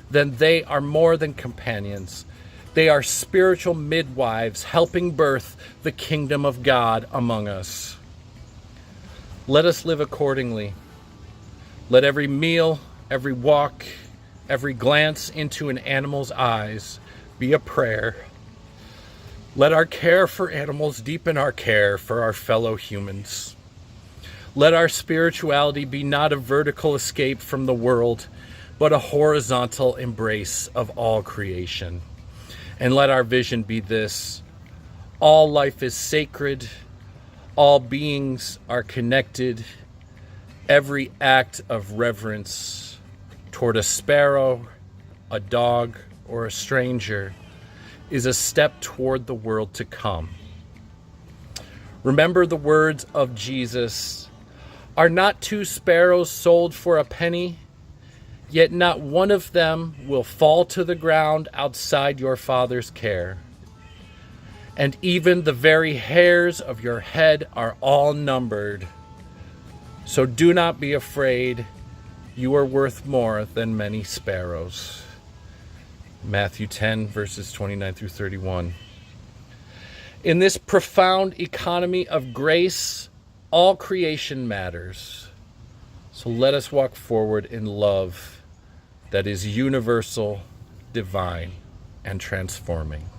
then they are more than companions. They are spiritual midwives helping birth the kingdom of God among us. Let us live accordingly. Let every meal, every walk, every glance into an animal's eyes be a prayer. Let our care for animals deepen our care for our fellow humans. Let our spirituality be not a vertical escape from the world, but a horizontal embrace of all creation. And let our vision be this: all life is sacred, all beings are connected, Every act of reverence toward a sparrow, a dog, or a stranger is a step toward the world to come. Remember the words of Jesus, "Are not 2 sparrows sold for a penny? Yet not one of them will fall to the ground outside your Father's care. And even the very hairs of your head are all numbered. So do not be afraid. You are worth more than many sparrows." Matthew 10, verses 29 through 31. In this profound economy of grace, all creation matters. So let us walk forward in love that is universal, divine, and transforming.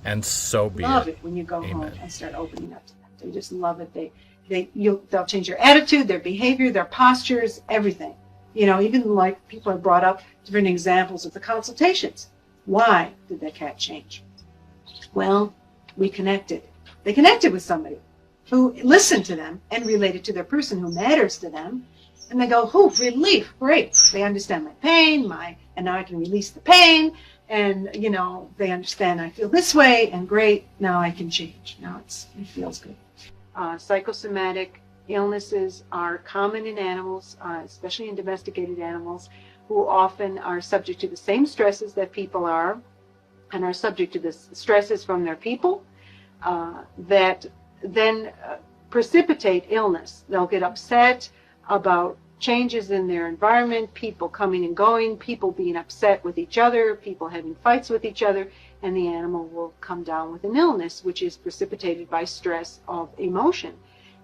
And so be it. Love it when you go Amen. home and start opening up to them. They just love it. They'll change their attitude, their behavior, their postures, everything. You know, even like people have brought up different examples of the consultations. Why did that cat change? Well, we connected. They connected with somebody who listened to them and related to their person who matters to them. And they go, oh, relief, great. They understand my pain, and now I can release the pain. And, you know, they understand I feel this way, and great, now I can change. Now it feels good. Psychosomatic illnesses are common in animals, especially in domesticated animals, who often are subject to the same stresses that people are, and are subject to the stresses from their people that then precipitate illness. They'll get upset about changes in their environment, people coming and going, people being upset with each other, people having fights with each other, and the animal will come down with an illness, which is precipitated by stress of emotion.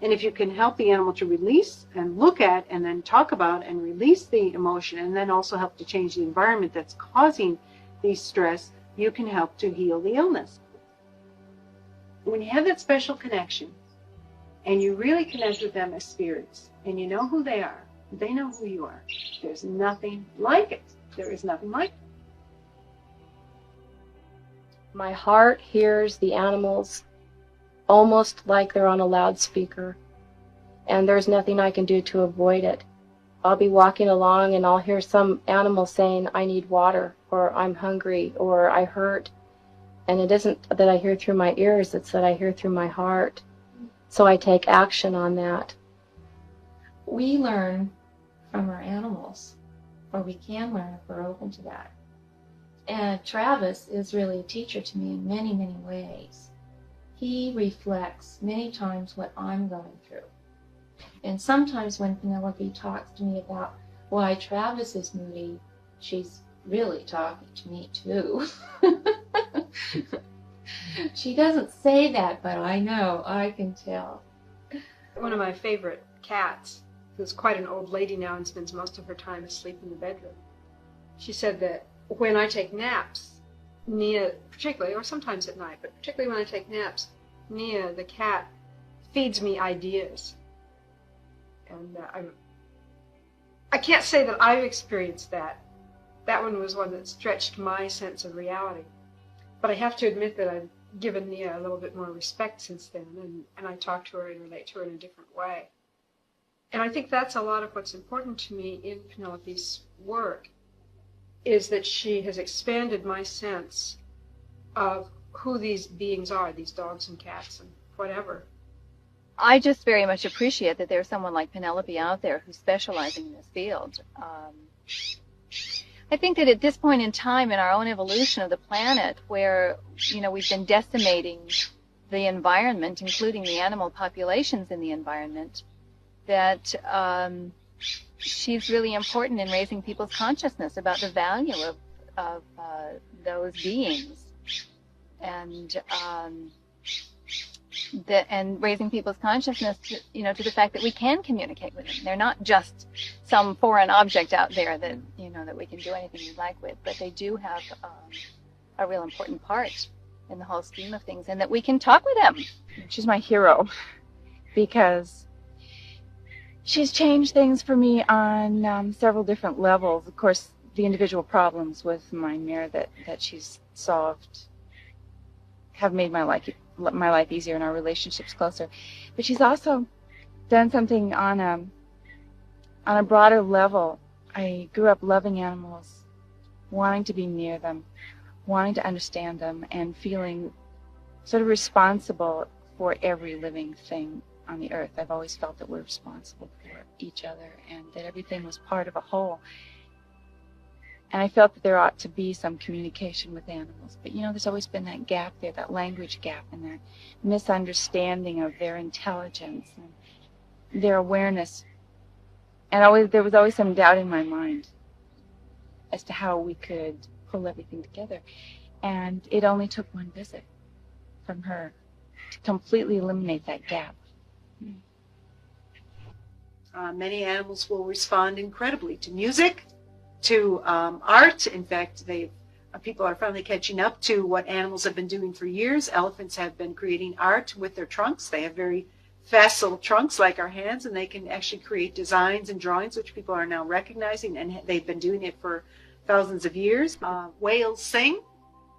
And if you can help the animal to release and look at and then talk about and release the emotion, and then also help to change the environment that's causing the stress, you can help to heal the illness. When you have that special connection, and you really connect with them as spirits, and you know who they are, they know who you are, there's nothing like it. There is nothing like it. My heart hears the animals almost like they're on a loudspeaker, and there's nothing I can do to avoid it. I'll be walking along and I'll hear some animal saying, I need water, or I'm hungry, or I hurt. And it isn't that I hear through my ears, it's that I hear through my heart. So I take action on that. We learn from our animals, or we can learn if we're open to that. And Travis is really a teacher to me in many, many ways. He reflects many times what I'm going through. And sometimes when Penelope talks to me about why Travis is moody, she's really talking to me too. She doesn't say that, but I know, I can tell. One of my favorite cats, who's quite an old lady now and spends most of her time asleep in the bedroom, she said that when I take naps, Nia, particularly, or sometimes at night, but particularly when I take naps, Nia, the cat, feeds me ideas. And I can't say that I've experienced that. That one was one that stretched my sense of reality. But I have to admit that I've given Nia a little bit more respect since then, and I talk to her and relate to her in a different way. And I think that's a lot of what's important to me in Penelope's work, is that she has expanded my sense of who these beings are, these dogs and cats and whatever. I just very much appreciate that there's someone like Penelope out there who's specializing in this field. I think that at this point in time in our own evolution of the planet, where, you know, we've been decimating the environment, including the animal populations in the environment, that she's really important in raising people's consciousness about the value of those beings, and raising people's consciousness, to the fact that we can communicate with them. They're not just some foreign object out there that, that we can do anything we like with, but they do have a real important part in the whole scheme of things, and that we can talk with them. She's my hero because she's changed things for me on several different levels. Of course, the individual problems with my mare that she's solved have made my life easier and our relationships closer. But she's also done something on on a broader level, I grew up loving animals, wanting to be near them, wanting to understand them, and feeling sort of responsible for every living thing on the earth. I've always felt that we're responsible for each other and that everything was part of a whole. And I felt that there ought to be some communication with animals. But you know, there's always been that gap there, that language gap, and that misunderstanding of their intelligence and their awareness. And there was always some doubt in my mind as to how we could pull everything together. And it only took one visit from her to completely eliminate that gap. Many animals will respond incredibly to music, to art. In fact, people are finally catching up to what animals have been doing for years. Elephants have been creating art with their trunks. They have very facile trunks like our hands, and they can actually create designs and drawings, which people are now recognizing, and they've been doing it for thousands of years. Whales sing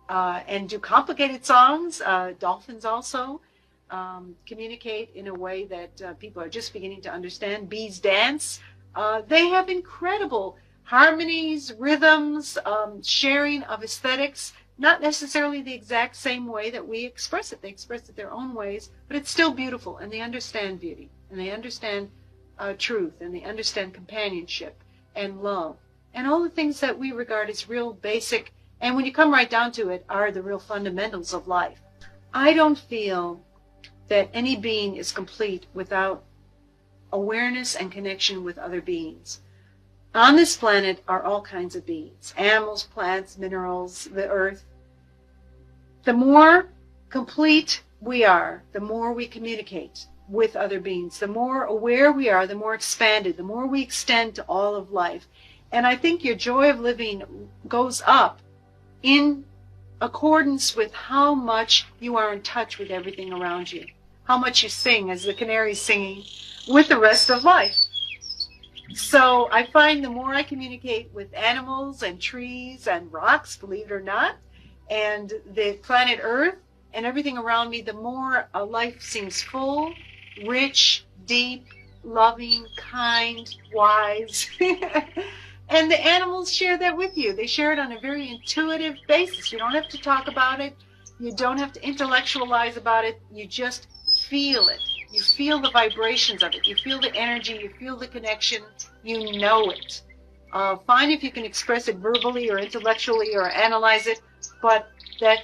and do complicated songs. Dolphins also communicate in a way that people are just beginning to understand. Bees dance. They have incredible harmonies, rhythms, sharing of aesthetics, not necessarily the exact same way that we express it. They express it their own ways, but it's still beautiful, and they understand beauty, and they understand truth, and they understand companionship and love, and all the things that we regard as real basic, and when you come right down to it, are the real fundamentals of life. I don't feel that any being is complete without awareness and connection with other beings. On this planet are all kinds of beings, animals, plants, minerals, the earth. The more complete we are, the more we communicate with other beings. The more aware we are, the more expanded, the more we extend to all of life. And I think your joy of living goes up in accordance with how much you are in touch with everything around you, how much you sing, as the canary's singing, with the rest of life. So I find the more I communicate with animals and trees and rocks, believe it or not, and the planet Earth and everything around me, the more life seems full, rich, deep, loving, kind, wise. And the animals share that with you. They share it on a very intuitive basis. You don't have to talk about it. You don't have to intellectualize about it. You just feel it. You feel the vibrations of it. You feel the energy. You feel the connection. You know it. Fine if you can express it verbally or intellectually or analyze it, but that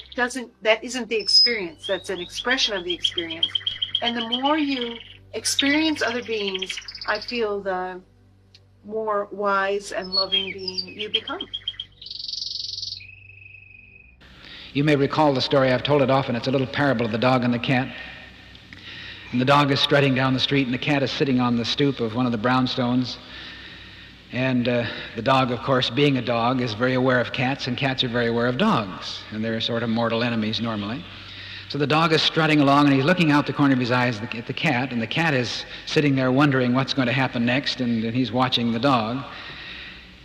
isn't the experience. That's an expression of the experience. And the more you experience other beings, I feel the more wise and loving being you become. You may recall the story, I've told it often, it's a little parable of the dog and the cat. And the dog is strutting down the street, and the cat is sitting on the stoop of one of the brownstones. And the dog, of course, being a dog, is very aware of cats, and cats are very aware of dogs. And they're sort of mortal enemies normally. So the dog is strutting along, and he's looking out the corner of his eyes at the cat, and the cat is sitting there wondering what's going to happen next, and he's watching the dog.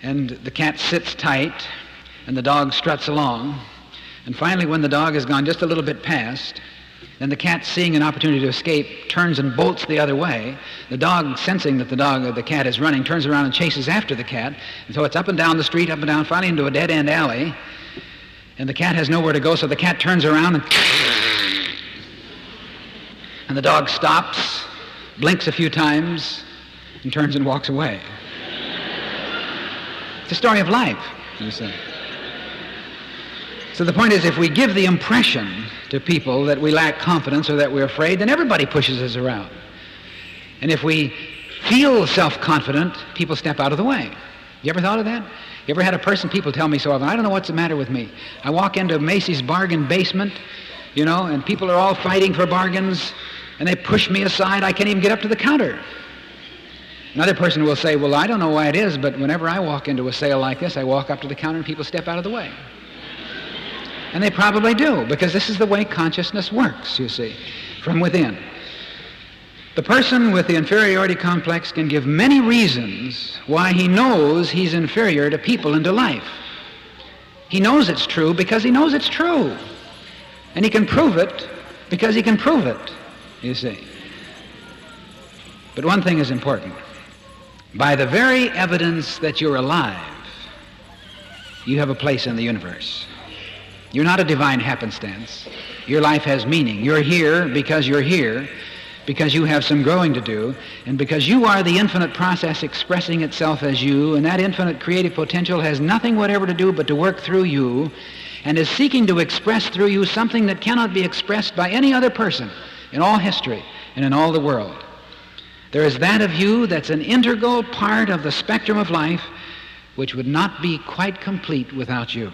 And the cat sits tight, and the dog struts along. And finally, when the dog has gone just a little bit past, then the cat, seeing an opportunity to escape, turns and bolts the other way. The dog, sensing that the cat is running, turns around and chases after the cat. And so it's up and down the street, up and down, finally into a dead-end alley. And the cat has nowhere to go, so the cat turns around and the dog stops, blinks a few times, and turns and walks away. It's a story of life, you see. So the point is, if we give the impression to people that we lack confidence or that we're afraid, then everybody pushes us around. And if we feel self-confident, people step out of the way. You ever thought of that? You ever had a person, people tell me so often, I don't know what's the matter with me. I walk into Macy's bargain basement, you know, and people are all fighting for bargains, and they push me aside. I can't even get up to the counter. Another person will say, well, I don't know why it is, but whenever I walk into a sale like this, I walk up to the counter and people step out of the way. And they probably do, because this is the way consciousness works, you see, from within. The person with the inferiority complex can give many reasons why he knows he's inferior to people and to life. He knows it's true because he knows it's true. And he can prove it because he can prove it, you see. But one thing is important. By the very evidence that you're alive, you have a place in the universe. You're not a divine happenstance. Your life has meaning. You're here, because you have some growing to do, and because you are the infinite process expressing itself as you, and that infinite creative potential has nothing whatever to do but to work through you, and is seeking to express through you something that cannot be expressed by any other person in all history and in all the world. There is that of you that's an integral part of the spectrum of life which would not be quite complete without you.